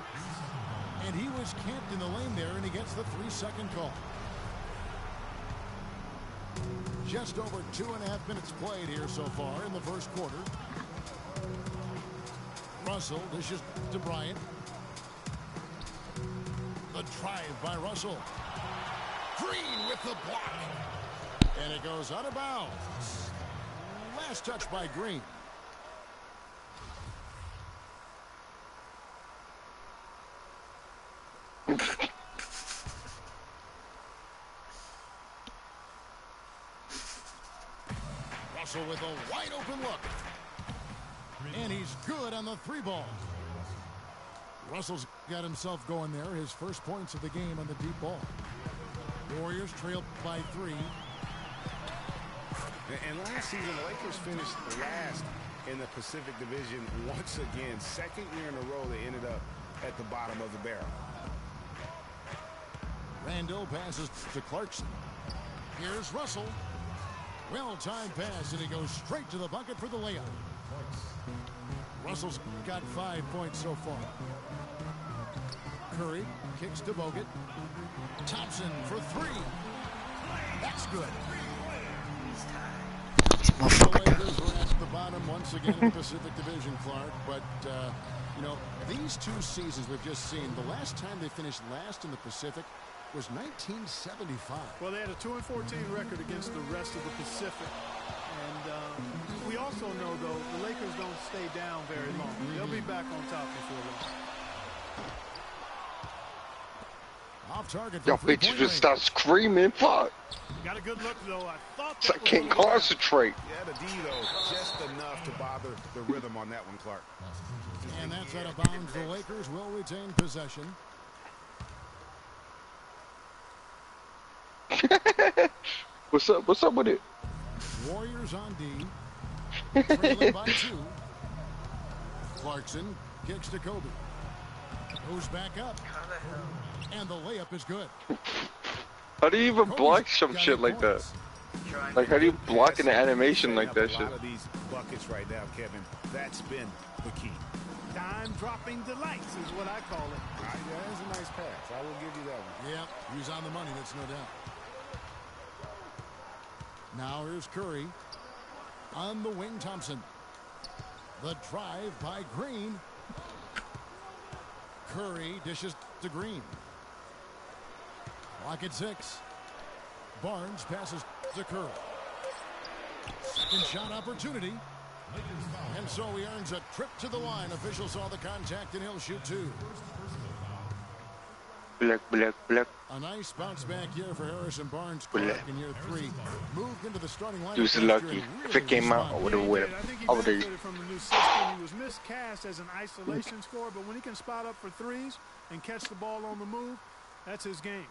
and he was camped in the lane there, and he gets the 3-second call. Just over 2.5 minutes played here so far in the first quarter. Russell dishes to Bryant. The drive by Russell. Green with the block. And it goes out of bounds. Last touch by Green. Russell with a wide open look. And he's good on the 3-ball. Russell's got himself going there. His first points of the game on the deep ball. Warriors trail by 3. And last season, the Lakers finished last in the Pacific Division once again. Second year in a row, they ended up at the bottom of the barrel. Randall passes to Clarkson. Here's Russell. Well-timed pass, and he goes straight to the bucket for the layup. Russell's got 5 points so far. Curry kicks to Bogut. Thompson for 3. That's good. The Lakers are at the bottom once again in the Pacific Division, Clark. But, you know, these 2 seasons we've just seen, the last time they finished last in the Pacific was 1975. Well, they had a 2-14 record against the rest of the Pacific. And we also know, though, the Lakers don't stay down very long. They'll be back on top before long. Off target. Y'all bitches just start screaming. Fuck. Got a good look, though. I thought I can't concentrate. Yeah, the D, though, just enough to bother the rhythm on that one, Clark. And that's out of bounds. The Lakers will retain possession. What's up? What's up with it? Warriors on D. Trailing by 2. Clarkson kicks to Kobe. Goes back up. And the layup is good. How do you even block some shit like that? Like, how do you block an animation like that shit? A lot of these buckets right now, Kevin, that's been the key. Dime-dropping delights is what I call it. Yeah, that's a nice pass. I will give you that one. Yeah, he's on the money, that's no doubt. Now here's Curry. On the wing, Thompson. The drive by Green. Curry dishes to Green. Clock at 6. Barnes passes to Curry. Second shot opportunity. And so he earns a trip to the line. Officials saw the contact and he'll shoot 2. Black, black, black. A nice bounce back here for Harrison Barnes Clark in year 3. Moved into the starting line. He was lucky. If it came out, I would have won. I think he benefited from the new system. He was miscast as an isolation scorer, but when he can spot up for threes and catch the ball on the move, that's his game.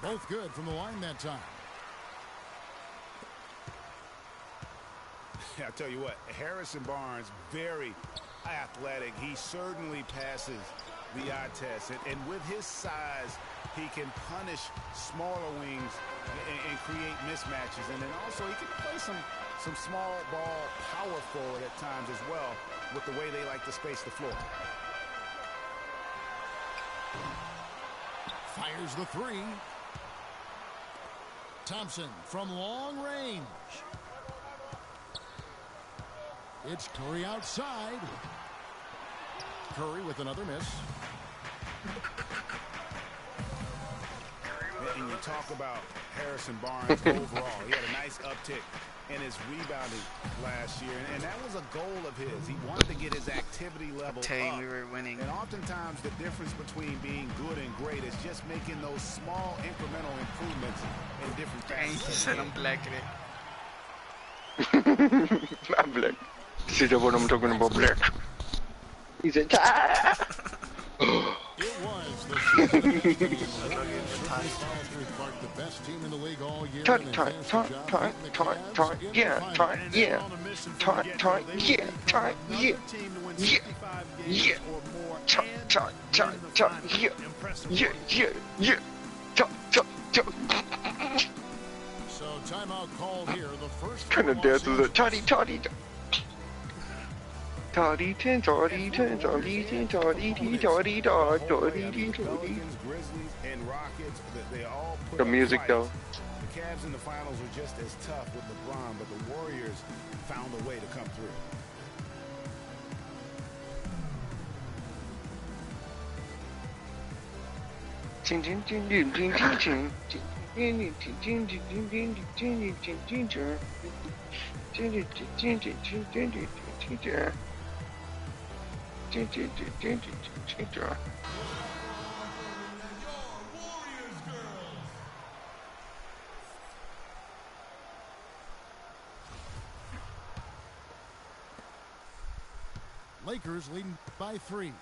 Both good from the line that time. I tell you what, Harrison Barnes, very athletic. He certainly passes the eye test. And with his size, he can punish smaller wings and create mismatches. And then also he can play some small ball power forward at times as well with the way they like to space the floor. Fires the three. Thompson from long range. It's Curry outside. Curry with another miss. And you talk about Harrison Barnes overall. He had a nice uptick in his rebounding last year, and that was a goal of his. He wanted to get his activity level up. We were winning. And oftentimes the difference between being good and great is just making those small incremental improvements in different He facets. said I'm blacking it. I'm black. See that what I'm talking about, black. He said, ah! It was the season of destiny. The best team in the league all year. Tight, yeah, So timeout called here. The first kind of dance with a toddy. Toddy, Grizzlies, and Rockets, they all put the up music fights. though. The Cavs in the finals were just as tough with LeBron, but the Warriors found a way to come through. Lakers leading by 3.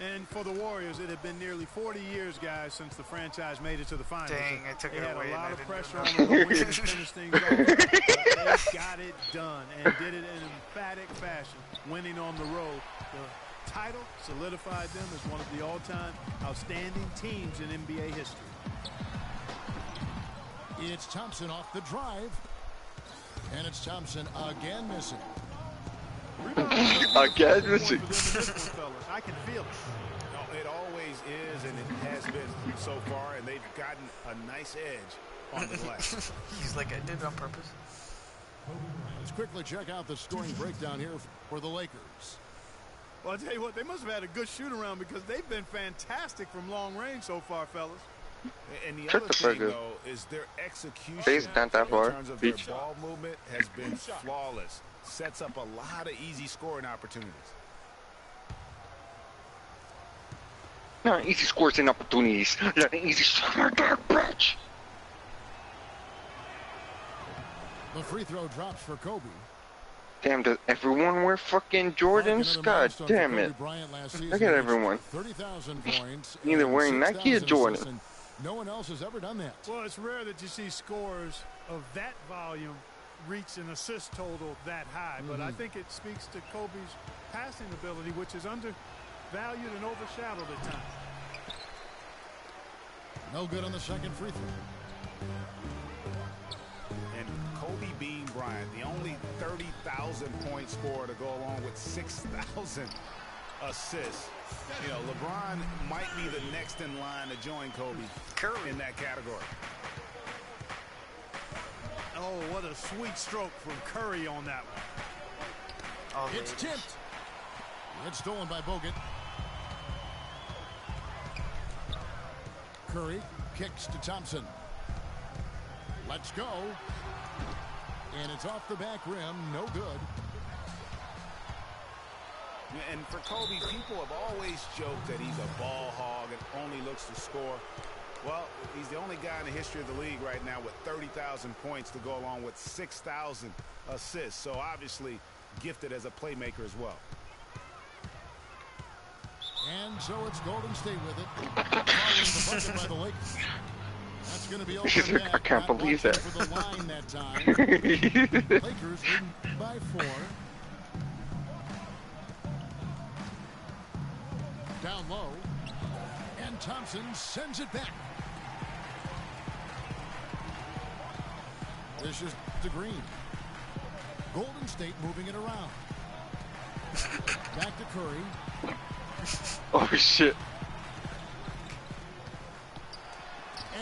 And for the Warriors, it had been nearly 40 years, guys, since the franchise made it to the finals. Dang, I took they it had away a lot and of I pressure didn't on them to win and finish things off. But they got it done and did it in emphatic fashion, winning on the road. The title solidified them as one of the all-time outstanding teams in NBA history. It's Thompson off the drive. And it's Thompson again missing. Again missing. I can feel it. No, it always is, and it has been so far, and they've gotten a nice edge on the glass. He's like, I did it on purpose. Let's quickly check out the scoring breakdown here for the Lakers. Well, I'll tell you what, they must have had a good shoot-around because they've been fantastic from long range so far, fellas. And the other thing, though, is their execution not that far. in terms of their ball movement has been flawless. Sets up a lot of easy scoring opportunities. No, easy scores and opportunities. Like an easy score, bitch. The free throw drops for Kobe. Damn, does everyone wear fucking Jordans? God damn it. Look at everyone. 30,000 points. Either wearing Nike or Jordan. No one else has ever done that. Well, it's rare that you see scores of that volume reach an assist total that high, but I think it speaks to Kobe's passing ability, which is undervalued and overshadowed at times. No good on the second free throw. And Kobe Bean Bryant, the only 30,000 point scorer to go along with 6,000 assists. You know, LeBron might be the next in line to join Kobe in that category. Oh, what a sweet stroke from Curry on that one. Oh, It's tipped. It's stolen by Bogut. Curry kicks to Thompson. Let's go. And it's off the back rim. No good. And for Kobe, people have always joked that he's a ball hog and only looks to score. Well, he's the only guy in the history of the league right now with 30,000 points to go along with 6,000 assists. So obviously gifted as a playmaker as well. And so it's Golden State with it. Following the bucket by the Lakers. That's going to be I can't believe that. for the line that time. Lakers leading by 4. Down low. And Thompson sends it back. This is to Green. Golden State moving it around. Back to Curry. Oh shit.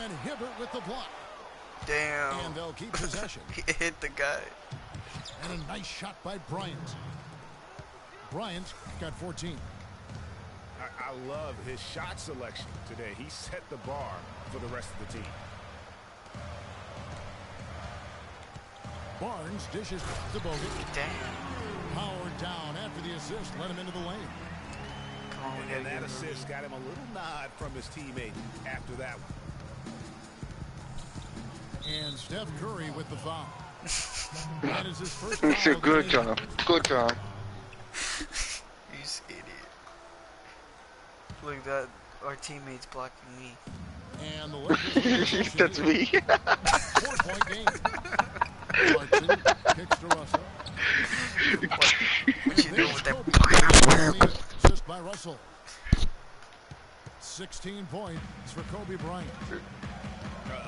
And Hibbert with the block. Damn. And they'll keep possession. He hit the guy. And a nice shot by Bryant. Bryant got 14. I love his shot selection today. He set the bar for the rest of the team. Barnes dishes to Bogut. Damn. Powered down after the assist, let him into the lane. Come on, And that assist got him a little nod from his teammate after that one. And Steph Curry with the foul. That is his first It's foul a of good the game. job. Good job. You idiot. Look, that our teammates blocking me. And the Lakers. That's me. 4-point game. Clarkson kicks to Russell. What you doing with that? Assist by Russell. 16 points for Kobe Bryant.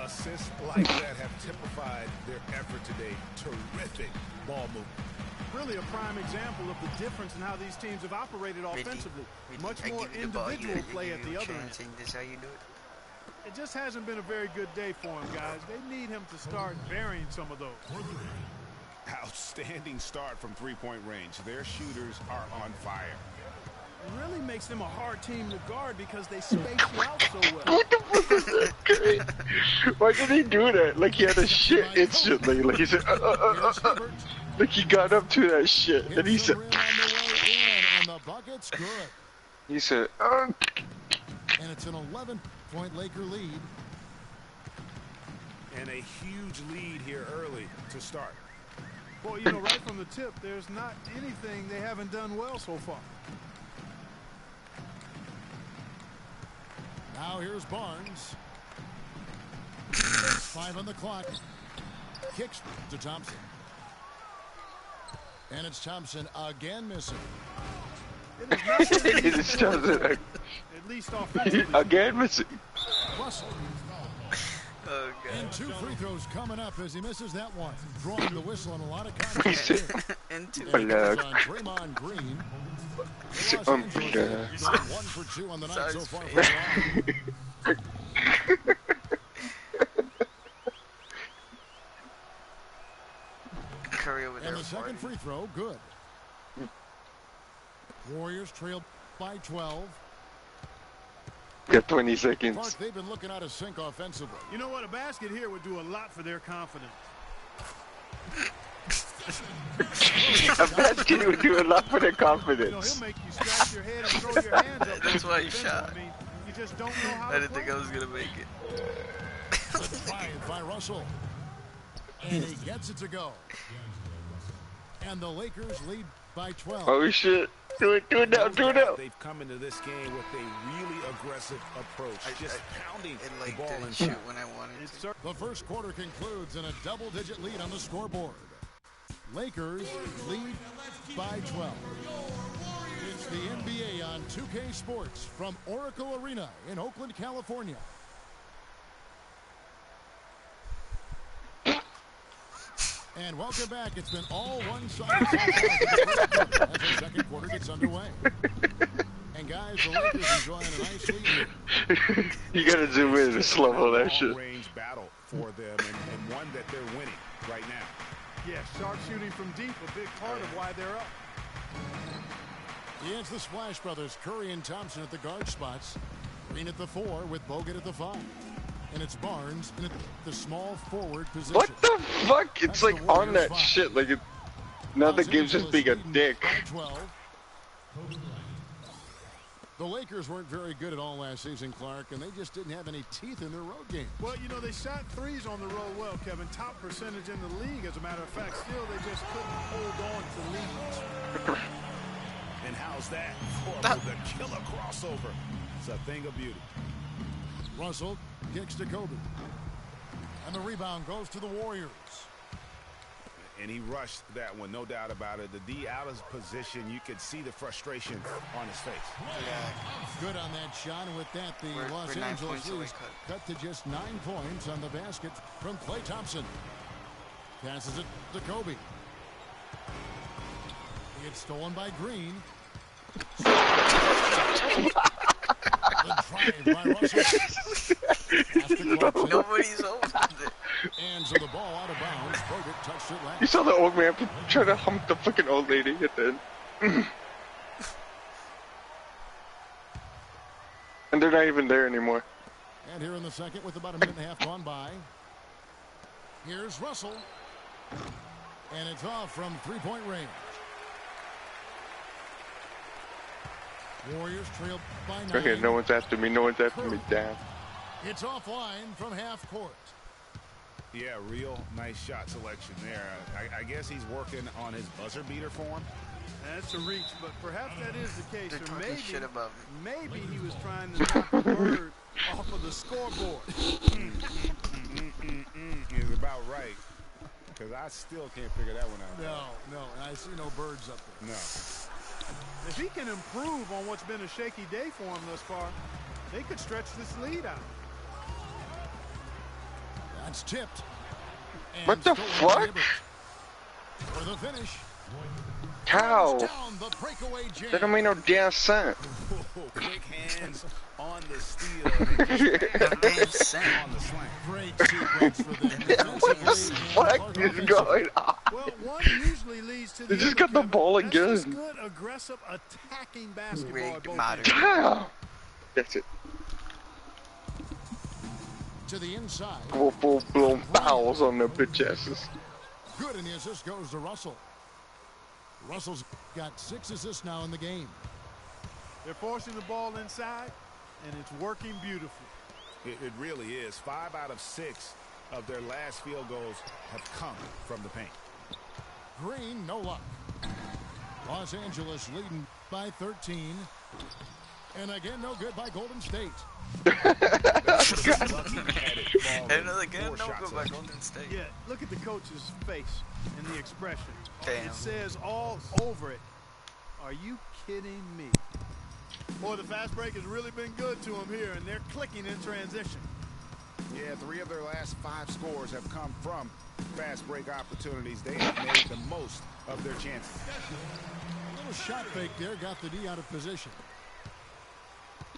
Assists like that have typified their effort today. Terrific ball movement. Really a prime example of the difference in how these teams have operated offensively. Much more individual play at the other end. This how you do it? It just hasn't been a very good day for him, guys. They need him to start burying some of those. Outstanding start from three-point range. Their shooters are on fire. It really makes them a hard team to guard because they space you out so well. What the fuck was that? Why did he do that? Like he had a shit instantly. Like he said, like he got up to that shit. And he said, And the bucket's good. he said, And it's an 11-point Laker lead. And a huge lead here early to start. Boy, you know, right from the tip, there's not anything they haven't done well so far. Now here's Barnes. 5 on the clock. Kicks to Thompson. And it's Thompson again missing. It is it's Thompson at least offensively. again missing. Russell. Oh, God. And 2 free throws coming up as he misses that one. Drawing the whistle on a lot of He contact. said, And two. And it goes on Draymond Green. The Los Angeles gone 1 for 2 on the night so far. For Curry over there. and the second free throw, good. Warriors trail by 12. got 20 seconds. Clark, they've been looking out of sync offensively. You know what? A basket here would do a lot for their confidence. A basket would do a lot for their You know, confidence. he'll make you scratch your head and throw your hands up. That's why he defensively. shot. I mean, you just don't know how I to didn't think play. I was gonna make it. Good find by Russell. And he gets it to go. And the Lakers lead by 12. Oh shit. Do it now, do it now. They've come into this game with a really aggressive approach. Just pounding It the like ball didn't inside. shoot when I wanted to. The first quarter concludes in a double-digit lead on the scoreboard. Lakers lead by 12. It's the NBA on 2K Sports from Oracle Arena in Oakland, California. And welcome back. It's been all one-sided so far as the second quarter gets underway. And guys, the Lakers enjoying a nice lead here. You gotta zoom in and slow mo that shit. Long-range battle for them and one that they're winning right now. Yeah, sharp shooting from deep, a big part of why they're up. It's the Splash Brothers, Curry and Thompson at the guard spots. Green at the 4 with Bogut at the 5. And it's Barnes in the small forward position. What the fuck? It's like on that shit. Like it. Now the game's just being a dick. 12. The Lakers weren't very good at all last season, Clark, and they just didn't have any teeth in their road game. Well, you know, they shot threes on the road well, Kevin. Top percentage in the league, as a matter of fact. Still, they just couldn't hold on to leads. And how's that for the killer crossover? It's a thing of beauty. Russell kicks to Kobe. And the rebound goes to the Warriors. And he rushed that one, no doubt about it. The D out of position, you could see the frustration on his face. Yeah. Good on that shot, and with that, the Los we're 9 Angeles points away Leafs cut to just 9 points on the basket from Klay Thompson. Passes it to Kobe. It's stolen by Green. The drive by Russell. Nobody's holding it. And so the ball out of bounds. Bogut touched it last. You saw the old man try to hump the fucking old lady at the end. And they're not even there anymore. And here in the second, with about a minute and a half gone by, here's Russell. And it's off from three-point range. Warriors trail by 9. Okay, no one's after me. No one's after me. Damn. It's offline from half court. Yeah, real nice shot selection there. I guess he's working on his buzzer beater form. That's a reach, but perhaps that is the case. They're Or talking shit above me. maybe he was trying to knock the bird off of the scoreboard. Is about right. Because I still can't figure that one out. No, and I see no birds up there. No. If he can improve on what's been a shaky day for him thus far, they could stretch this lead out. That's tipped. And What the fuck? For the finish. How? Down the breakaway jam. That don't make no damn sense. Quick hands on the steal. And just on the slam. Great sequence for them. What the fuck is going on? Well, one usually leads to the They just other, got the Kevin. ball That's just again. good, aggressive, attacking basketball at Rigged both modern. ends. Damn. That's it. To the inside. Full blown fouls on their bitch asses. Good, and the assist goes to Russell. Russell's got 6 assists now in the game. They're forcing the ball inside, and it's working beautifully. It really is. 5 out of 6 of their last field goals have come from the paint. Green, no luck. Los Angeles leading by 13. And again, no good by Golden State. Another game, no good by Golden State. Yeah, look at the coach's face and the expression. Damn. It says all over it, are you kidding me? Boy, the fast break has really been good to them here, and they're clicking in transition. Yeah, 3 of their last 5 scores have come from fast break opportunities. They have made the most of their chances. A little shot fake there, got the D out of position.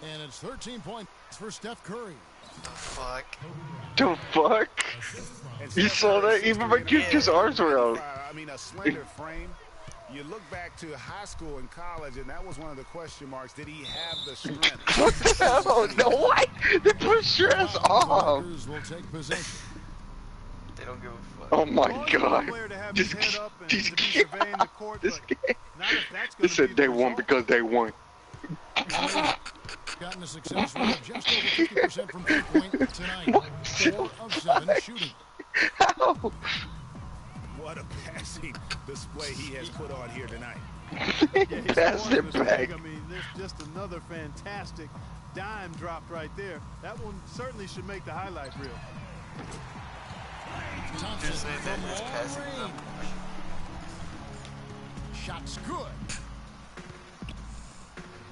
And it's 13 points for Steph Curry. The fuck? The fuck? You saw that? Even my kid's arms were out. I mean, a slender frame. You look back to high school and college, and that was one of the question marks. Did he have the strength? What the hell? No, what? They put stress off. Will take possession. They don't give a fuck. Oh my god. This game. They said they won because they won. Gotten a success rate of just over 50% from three-point tonight. What? 4 of 7 shooting. How? What a passing display he has put on here tonight. Pass it back. I mean, there's just another fantastic dime dropped right there. That one certainly should make the highlight reel. Thompson Just say that from it's long passing them. range. Shot's good.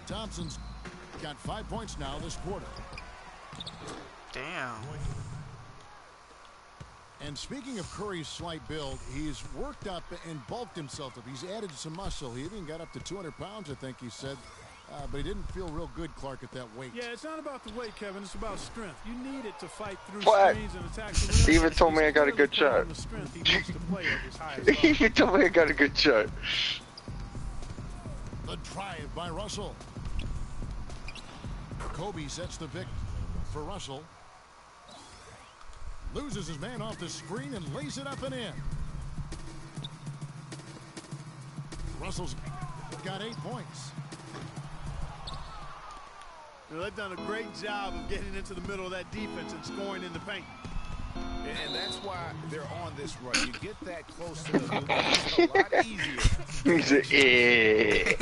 Thompson's got 5 points now this quarter. Damn. And speaking of Curry's slight build, he's worked up and bulked himself up. He's added some muscle. He even got up to 200 pounds, I think he said. But he didn't feel real good, Clark, at that weight. Yeah, it's not about the weight, Kevin. It's about strength. You need it to fight through What? screens and attack the rim. He even told me I got a good shot. The strength he wants to play at his highest He level. even told me I got a good shot. The drive by Russell. Kobe sets the pick for Russell. Loses his man off the screen and lays it up and in. Russell's got 8 points. Well, they've done a great job of getting into the middle of that defense and scoring in the paint. And that's why they're on this run. You get that close to the hoop, it's a lot easier. He said, yeah.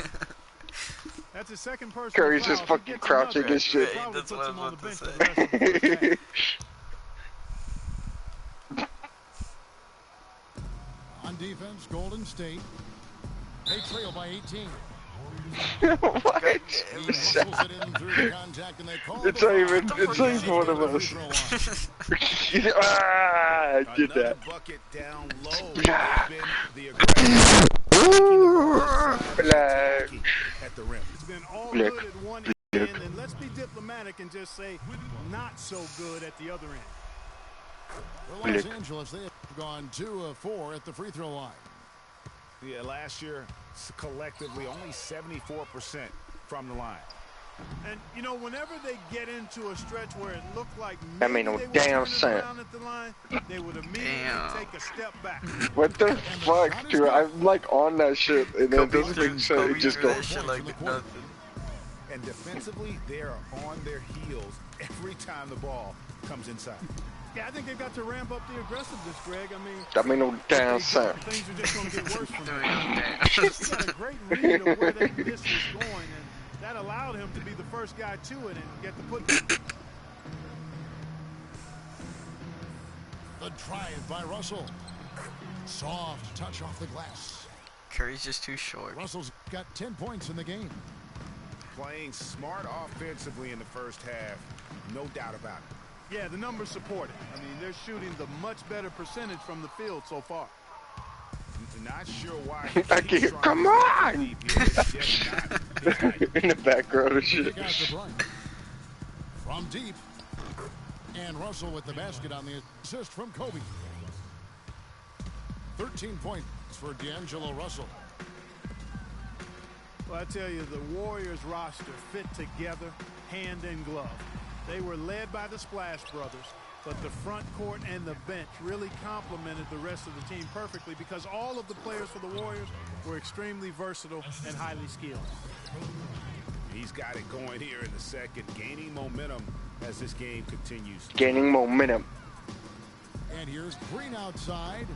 That's his second person. Curry's just fucking crouching and shit. Yeah, that's what I was about to say. defense, Golden State. They trail by 18. What? He muscles it in through the contact, and they call It's the not foul. even. It's not even one of us. I did Another that. bucket down low. Yeah. They've been the aggressor. Flag. At the rim. It's been all Look. good at one end, and let's be diplomatic and just say not so good at the other end. For Los Angeles, they have gone 2 of 4 at the free throw line. Yeah, last year, collectively, only 74% from the line. And, you know, whenever they get into a stretch where it looked like That maybe made no they were damn turning sense. around at the line, they would immediately take a step back. What the fuck, dude? I'm like on that shit, and then it doesn't make sense. It just goes. shit like nothing. And defensively, they are on their heels every time the ball comes inside. Yeah, I think they've got to ramp up the aggressiveness, Greg. I mean, That made no damn sense. things are just going to get worse from Doing there. that. He got a great read of where this was going, and that allowed him to be the first guy to it and get the putback. The drive by Russell. Soft touch off the glass. Curry's just too short. Russell's got 10 points in the game. Playing smart offensively in the first half, no doubt about it. Yeah, the numbers support it. I mean, they're shooting the much better percentage from the field so far. Not sure why. I can't. Come on! In the background and shit. They got the Bryant. From deep. And Russell with the basket on the assist from Kobe. 13 points for D'Angelo Russell. Well, I tell you, the Warriors roster fit together hand in glove. They were led by the Splash Brothers, but the front court and the bench really complemented the rest of the team perfectly because all of the players for the Warriors were extremely versatile and highly skilled. He's got it going here in the second, gaining momentum as this game continues. Gaining momentum. And here's Green outside.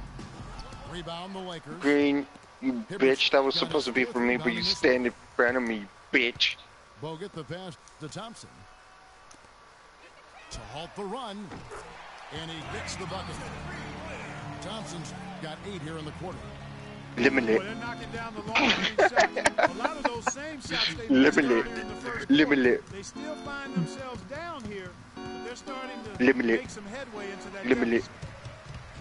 Rebound the Lakers. Green, you bitch. That was supposed to be for me, but you stand in front of me, bitch. Bogut the pass to Thompson. To halt the run. And he gets the bucket. Thompson's got 8 here in the quarter. Eliminate. They're knocking down the long-range shots. A lot of those same shots they Eliminate. in the first Eliminate. quarter. They still find themselves down here, but they're starting to Eliminate. make some headway into that Eliminate. deficit.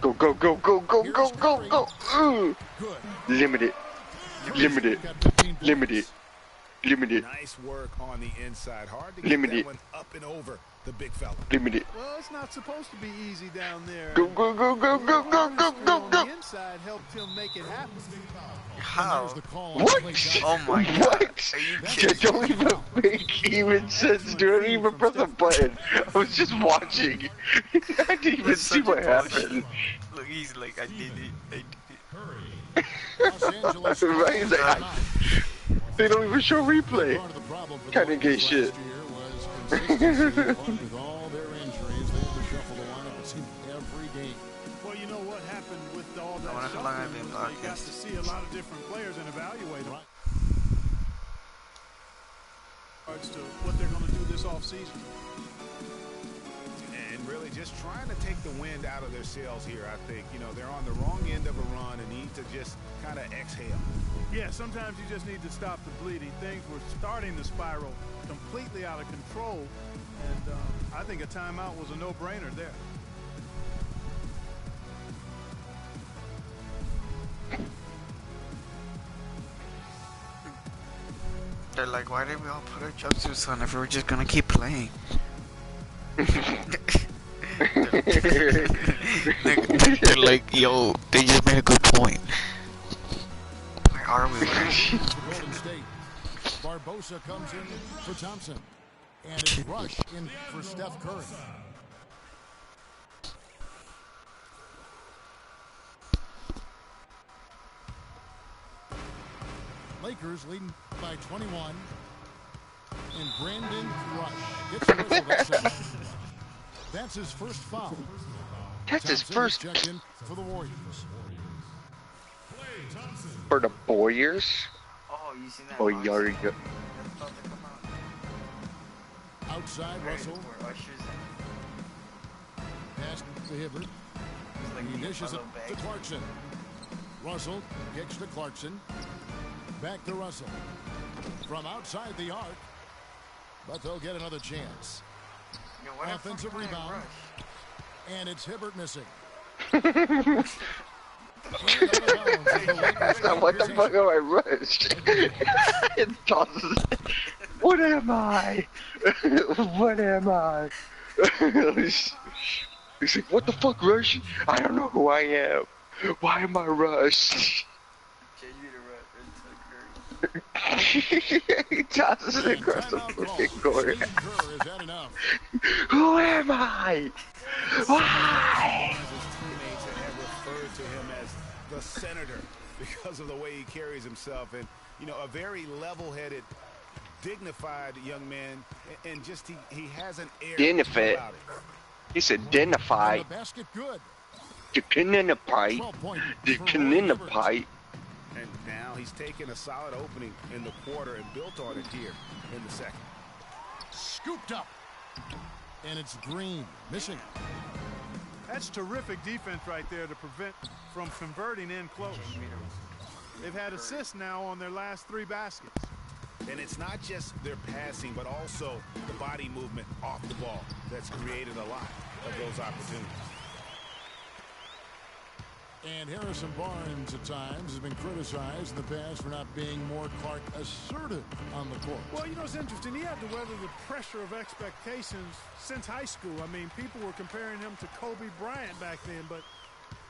Go, go, go, go, go, go, go, go. Good. Limited. Limited. Limited. Limited. Nice work on the inside. Hard to get Limited. that one up and over the big fella. Limited. Well, it's not supposed to be easy down there. Go, go, go, go, go, go, go, go, On go. the inside helped him make it happen. How? The call What? Oh my god. What? Are you That kidding? don't even make even sense, dude. I didn't even press a button. I was just watching. I didn't even It's see such what a bullshit. happened. Look, he's like, I did it. I did it. Los Angeles. Right? He's like, they don't even show replay. Part of the problem for the Kinda gay Lakers shit. last year was consistency. With all their injuries, they had to shuffle the lineup, it seemed, every game. Well, you know what happened with all that I wonder how long I've shuffling been was they got to broadcasting. see a lot of different players and evaluate them. Regards to what they're going to do this offseason. And really just trying to take the wind out of their sails here, I think. You know, they're on the wrong end of a run and need to just kind of exhale. Yeah, sometimes you just need to stop the bleeding. Things were starting to spiral completely out of control, and I think a timeout was a no-brainer there. They're like, why did we all put our jumpsuits on if we were just gonna keep playing? They're like, yo, they just made a good point. Why are we? Golden State. Barbosa comes in for Thompson. And it's Rush in for Steph Curry. Lakers leading by 21. And Brandon Rush gets the whistle that second. That's his first foul. That's his Thompson first checked in for the Warriors. for the Warriors. Oh, you seen that? Oh, box? Yari. That's about to come out. Outside Right, Russell. where Usher's Pass to Hibbert. in. He's like He being dishes it follow back. to Clarkson. Russell kicks to Clarkson. Back to Russell. From outside the arc. But they'll get another chance. Offensive rebound. And it's Hibbert missing. What the fuck am I rushed? It tosses. What am I? What am I? He's like, what the fuck, Rush? I don't know who I am. Why am I rushed? He tosses it across the fucking court. Who am I? Why? To him as the senator because of the way he carries himself, and you know, a very level-headed, dignified young man, and just he has an air Dignified. about it. He said dignified. Basket good. You can in the pipe. You can in the pipe. And now he's taken a solid opening in the quarter and built on it here in the second. Scooped up. And it's Green missing. That's terrific defense right there to prevent from converting in close. They've had assists now on their last 3 baskets. And it's not just their passing, but also the body movement off the ball that's created a lot of those opportunities. And Harrison Barnes at times has been criticized in the past for not being more Clark assertive on the court. Well, you know, it's interesting. He had to weather the pressure of expectations since high school. I mean, people were comparing him to Kobe Bryant back then, but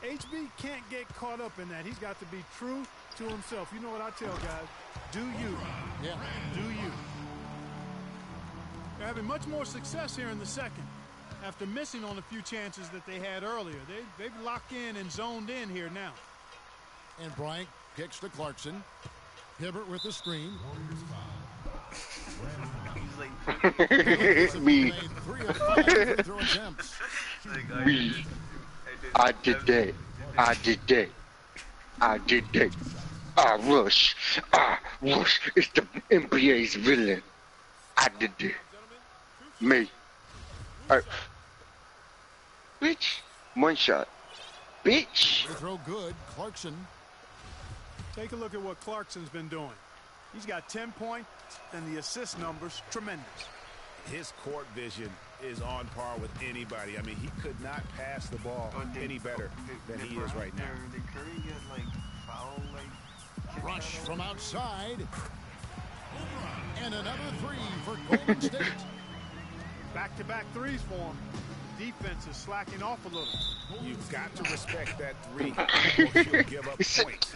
HB can't get caught up in that. He's got to be true to himself. You know what I tell guys? Do you. Yeah. Do you. They're having much more success here in the second after missing on a few chances that they had earlier. They've locked in and zoned in here now. And Bryant kicks to Clarkson. Hibbert with the screen. Me. 3 of 5 through attempts. Me. I did that. I did that. I did that. I rush. I rush. It's the NBA's villain. I did that. Me. Bitch. One shot. Bitch. They throw good. Clarkson. Take a look at what Clarkson's been doing. He's got 10 points, and the assist numbers tremendous. His court vision is on par with anybody. I mean, he could not pass the ball any better than he is right now. Did Curry get like foul Rush from outside. And another 3 for Golden State. Back-to-back threes for him. Defense is slacking off a little. You've got to respect that 3. He'll give up points.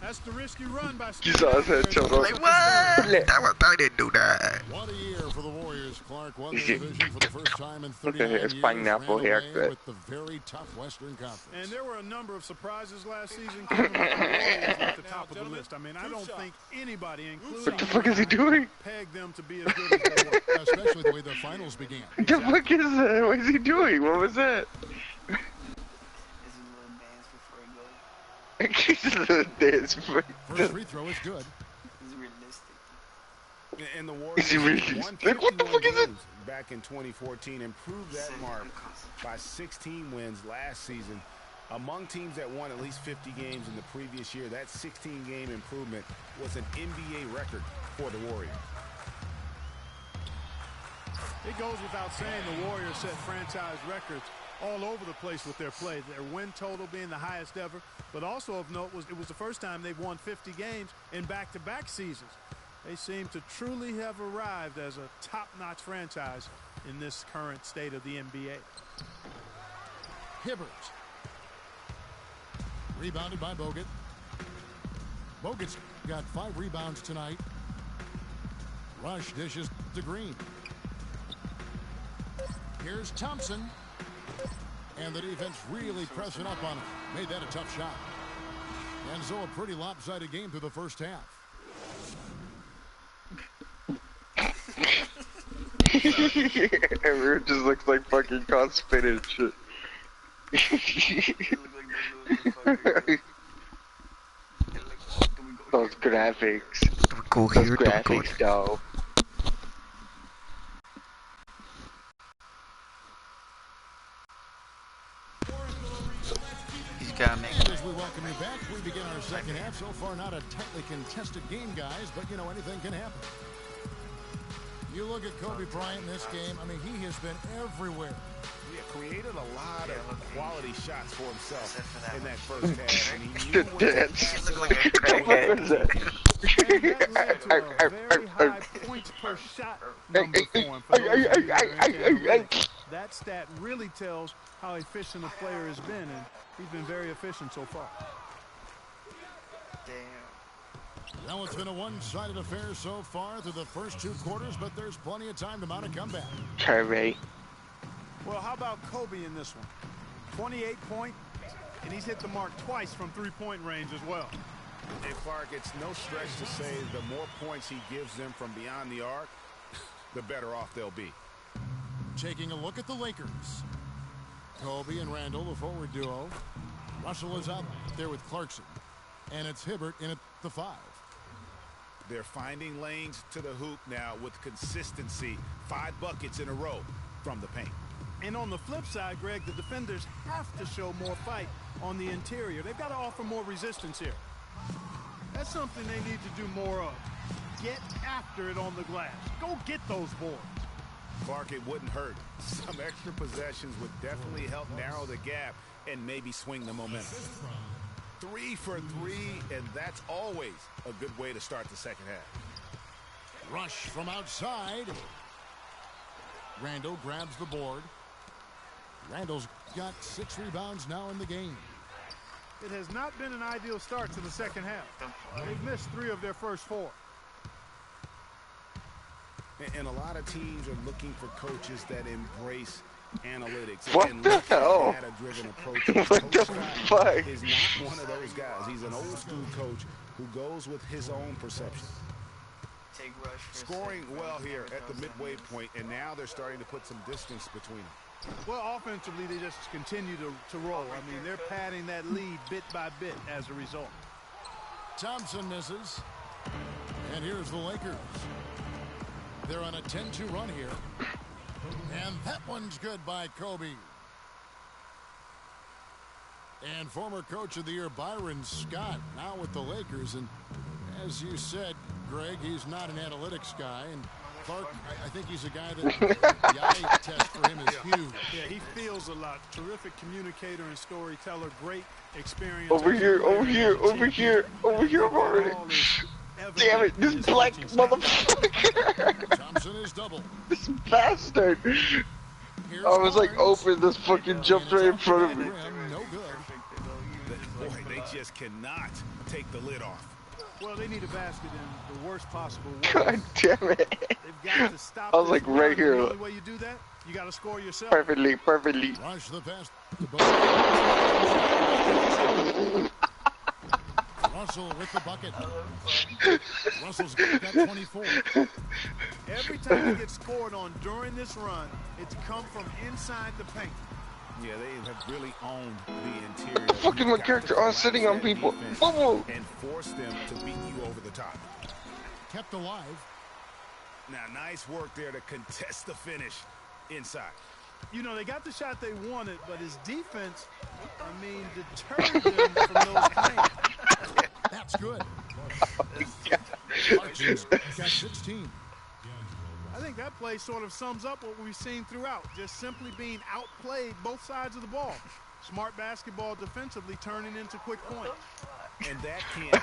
That's the risky run by He's all said, Like, what? I didn't do that. What a year for the Warriors. Clark won the division for the first time in 39 Look at his years. pineapple Ran away haircut. with the very tough Western Conference. And there were a number of surprises last season. Kevin, the Warriors at the top of the list. I mean, I don't think anybody, including What the fuck is he doing? pegged them to be as good as they were. Especially the way the finals began. What the fuck is that? What is he doing? What was that? This is a little dance before he goes. First free throw is good. This is realistic. And the Is Warriors he really? won Like, what the 51 fuck is it? games back in 2014, improved that mark by 16 wins last season. Among teams that won at least 50 games in the previous year, that 16-game improvement was an NBA record for the Warriors. It goes without saying the Warriors set franchise records all over the place with their play. Their win total being the highest ever, but also of note was it was the first time they've won 50 games in back-to-back seasons. They seem to truly have arrived as a top-notch franchise in this current state of the NBA. Hibbert. Rebounded by Bogut. Bogut's got 5 rebounds tonight. Rush dishes to Green. Here's Thompson. And the defense really pressing up on him. Made that a tough shot. And so a pretty lopsided game through the first half. Everyone just looks like fucking constipated shit. Those graphics. Go Those here, graphics, though. He's Gotta make And as we welcome you back, we begin our second half. So far, not a tightly contested game, guys, but, you know, anything can happen. You look at Kobe Bryant in this game, I mean, he has been everywhere. Yeah, created a lot of quality shots for himself in that first half. And he knew The what to dance. pass Look along. like a crazy And that led to a very high points per shot number for him. For those of you that are into analytics, that stat really tells how efficient a player has been, and he's been very efficient so far. Damn. Well, it's been a one-sided affair so far through the first 2 quarters, but there's plenty of time to mount a comeback. Curry. Well, how about Kobe in this one? 28 points, and he's hit the mark twice from three-point range as well. And Clark, it's no stretch to say the more points he gives them from beyond the arc, the better off they'll be. Taking a look at the Lakers. Kobe and Randall, the forward duo. Russell is out there with Clarkson. And it's Hibbert in at the 5. They're finding lanes to the hoop now with consistency. 5 buckets in a row from the paint. And on the flip side, Greg, the defenders have to show more fight on the interior. They've got to offer more resistance here. That's something they need to do more of. Get after it on the glass. Go get those boards. Clark, it wouldn't hurt. Some extra possessions would definitely help narrow the gap and maybe swing the momentum. 3 for 3, and that's always a good way to start the second half. Rush from outside. Randall grabs the board. Randall's got 6 rebounds now in the game. It has not been an ideal start to the second half. They've missed 3 of their first 4. And a lot of teams are looking for coaches that embrace analytics. What and the hell? Data-driven What the fuck? Is not one of those guys. He's an old school coach who goes with his own perception. Take rush for Scoring well here at the midway point, and now they're starting to put some distance between them. Well, offensively, they just continue to roll. I mean, they're padding that lead bit by bit as a result. Thompson misses. And here's the Lakers. They're on a 10-2 run here. And that one's good by Kobe. And former Coach of the Year Byron Scott now with the Lakers. And as you said, Greg, he's not an analytics guy. And Clark, I think he's a guy that the eye test for him is huge. Yeah, he feels a lot. Terrific communicator and storyteller. Great experience. Over here, over here, over here, over here already. Damn it, this black motherfucker. Thompson is double. This bastard. I was like open, this fucking jumped right in front of me. No good. Boy, they just cannot take the lid off. Well, they need a basket in the worst possible way. God damn it. They've got to stop. I was like right here. The only way you do that, you got to score yourself. Perfectly, perfectly. Rush the pass to Russell with the bucket. Russell's got 24. Every time he gets scored on during this run, it's come from inside the paint. Yeah, they have really owned the interior. The fuck is my character on sitting on people? Whoa. And force them to beat you over the top. Kept alive. Now, nice work there to contest the finish inside. You know, they got the shot they wanted, but his defense, I mean, deterred them from those claims. That's good. Clarkson's got 16. I think that play sort of sums up what we've seen throughout. Just simply being outplayed both sides of the ball. Smart basketball defensively turning into quick points. And that can't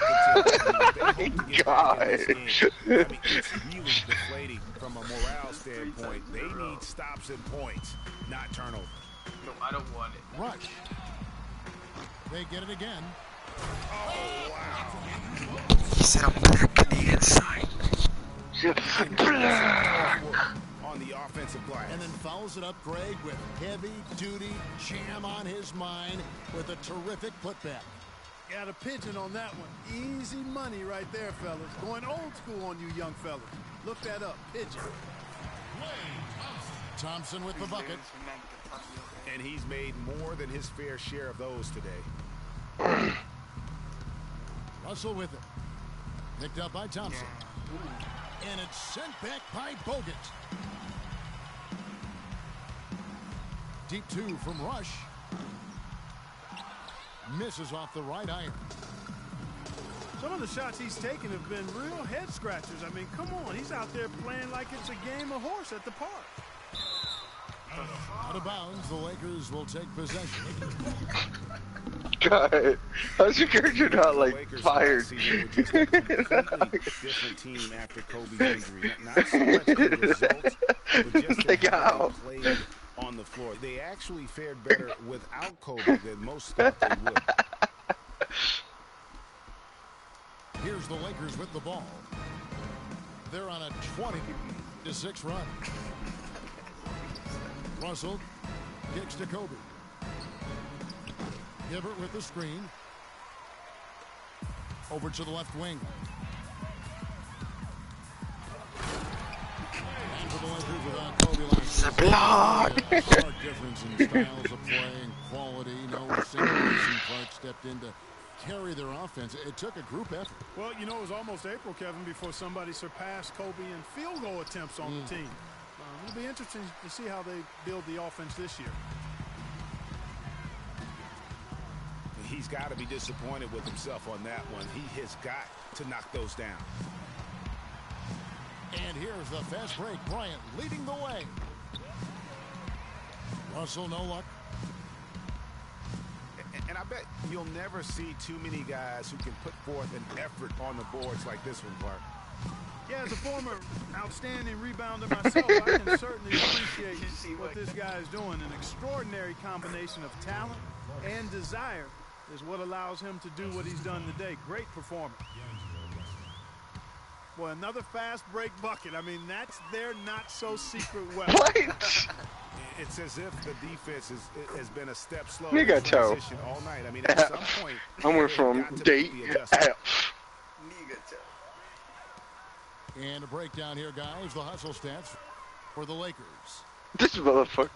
continue. God. I mean, it's really deflating from a morale standpoint. They need stops and points, not turnover. No, I don't want it. Rush. They get it again. Oh, wow. He said I'm back at the inside. On the offensive glass. And then fouls it up, Greg, with heavy-duty jam on his mind with a terrific putback. Got a pigeon on that one. Easy money right there, fellas. Going old school on you young fellas. Look that up. Pigeon. Thompson with the bucket. And he's made more than his fair share of those today. Russell with it. Picked up by Thompson. And it's sent back by Bogut. Deep 2 from Rush. Misses off the right iron. Some of the shots he's taken have been real head scratchers. I mean, come on. He's out there playing like it's a game of horse at the park. Out of bounds, the Lakers will take possession. God, how's your character not like fired? Different team after Kobe's injury. Not so much the results, but just Like how how? they played on the floor. They actually fared better without Kobe than most thought they would. Here's the Lakers with the ball. They're on a 20-6 run. Russell kicks to Kobe. Hibbert with the screen. Over to the left wing. And for the Lakers without Kobe last The block. Stark difference in styles of playing, quality. No single person Clark stepped in to carry their offense. It took a group effort. Well, you know, it was almost April, Kevin, before somebody surpassed Kobe in field goal attempts on the team. It'll be interesting to see how they build the offense this year. He's got to be disappointed with himself on that one. He has got to knock those down. And here's the fast break. Bryant leading the way. Russell, no luck. And I bet you'll never see too many guys who can put forth an effort on the boards like this one, Clark. Yeah, as a former outstanding rebounder myself, I can certainly appreciate what this guy is doing. An extraordinary combination of talent and desire is what allows him to do what he's done today. Great performance. Well, another fast break bucket. I mean, that's their not-so-secret weapon. What? It's as if the defense has been a step slow Nigga in toe. transition all night. I mean, at some point, I went from they've got to D make the adjustment. F. Nigga, And a breakdown here, guys. The hustle stats for the Lakers. This motherfucker.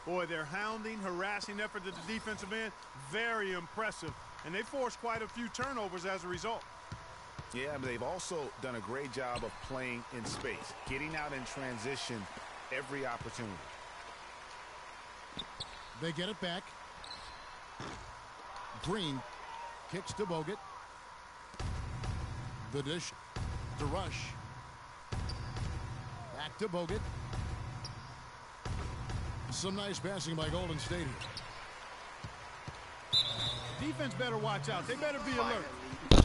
Boy, their hounding, harassing effort at the defensive end, very impressive. And they forced quite a few turnovers as a result. Yeah, but they've also done a great job of playing in space, getting out in transition every opportunity. They get it back. Green kicks to Bogut. The dish to Rush. Back to Bogut. Some nice passing by Golden State here. Defense better watch out. They better be alert.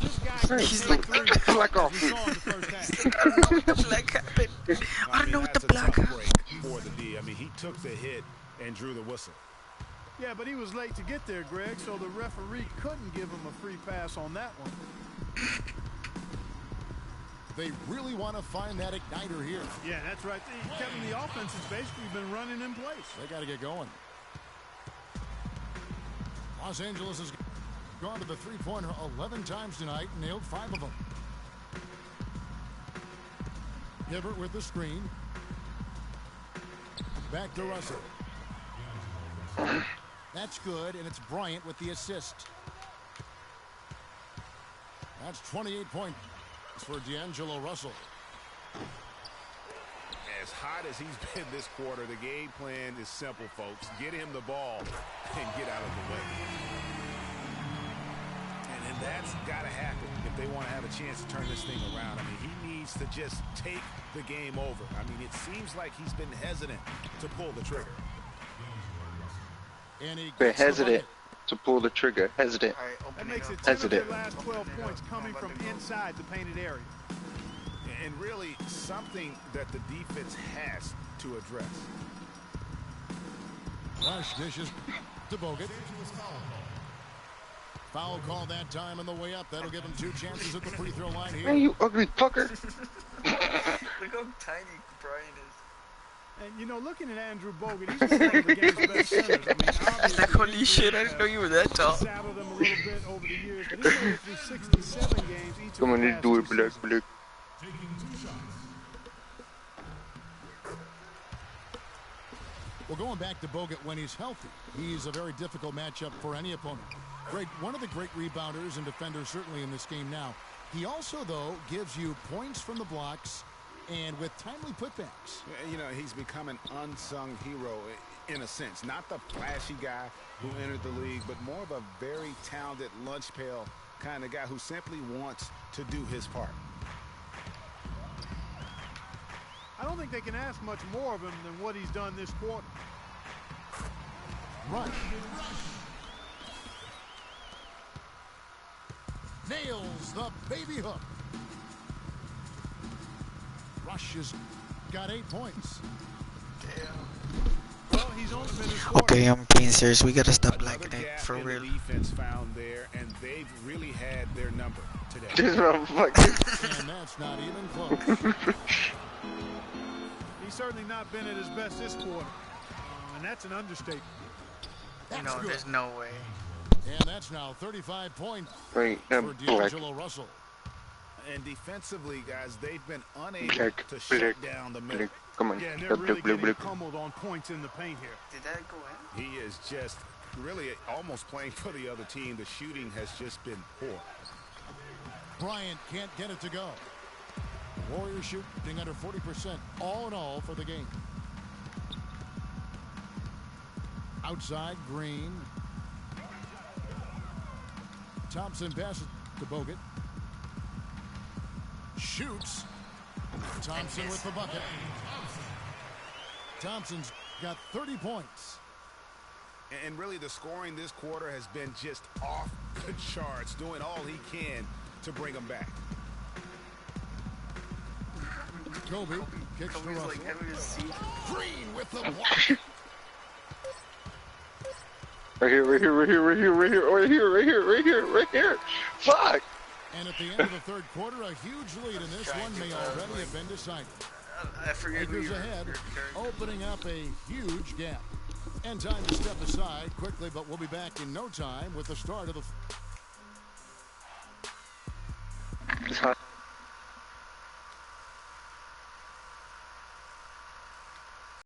This guy can He's take like, three, like as off. we saw in the first half. The black happened. I don't know what the That's a black tough break for the D. I mean, he took the hit and drew the whistle. Yeah, but he was late to get there, Greg, so the referee couldn't give him a free pass on that one. They really want to find that igniter here. Yeah, that's right. Kevin, the offense has basically been running in place. They got to get going. Los Angeles has gone to the three-pointer 11 times tonight, nailed 5 of them. Hibbert with the screen. Back to Russell. That's good, and it's Bryant with the assist. That's 28 points for D'Angelo Russell. As hot as he's been this quarter, the game plan is simple, folks. Get him the ball and get out of the way. And that's got to happen if they want to have a chance to turn this thing around. I mean, he needs to just take the game over. I mean, it seems like he's been hesitant to pull the trigger. And he Been gets the hesitant bucket. to pull the trigger. Hesitant. All right, open That it makes up. it 10 of their Hesitant. last 12 points coming from inside the painted area. And really something that the defense has to address. Rush dishes to Bogut. Foul call that time on the way up. That'll give him 2 chances at the free throw line here. Man, you ugly fucker. Look how tiny Brian is. And, you know, looking at Andrew Bogut, he's one of the game's best centers. I mean, obviously, Like, holy shit, I didn't know you were that tall. saddled him a little bit over the years, but he's made it through 67 games each of Come on, the you past do 2 it, black, seasons. black. Taking 2 shots. Well, going back to Bogut when he's healthy, he's a very difficult matchup for any opponent. One of the great rebounders and defenders certainly in this game now. He also, though, gives you points from the blocks and with timely putbacks. You know, he's become an unsung hero. in a sense. Not the flashy guy who entered the league, but more of a very talented lunch pail kind of guy who simply wants to do his part. I don't think they can ask much more of him than what he's done this quarter. Rush. Nails the baby hook. Rush has got 8 points. Well, he's only been in Okay, I'm being serious. We gotta stop liking it for real. Defense found there, and they've really had their number today. This motherfucker. And that's not even close. He's certainly not been at his best this quarter, and that's an understatement. You know, there's no way. And that's now 35 points Right, for black. D'Angelo Russell. And defensively, guys, they've been unable Black, to shut black, down the middle. black. Come on. Yeah, and they're Black, really black, getting black. pummeled on points in the paint here. Did that go in? He is just really almost playing for the other team. The shooting has just been poor. Bryant can't get it to go. Warriors shooting under 40% all in all for the game. Outside, Green. Thompson passes to Bogut. Shoots. Thompson with the bucket. Thompson's got 30 points. And really, the scoring this quarter has been just off the charts, doing all he can to bring them back. Kobe kicks to Kobe's Russell. like having his seat. Green with the block. Right here, right here, right here, right here, right here, right here, right here, right here, right here. Fuck! And at the end of the third quarter, a huge lead in this one may already have been decided. I forget who Lakers you're ahead, opening up a huge gap. And time to step aside quickly, but we'll be back in no time with the start of the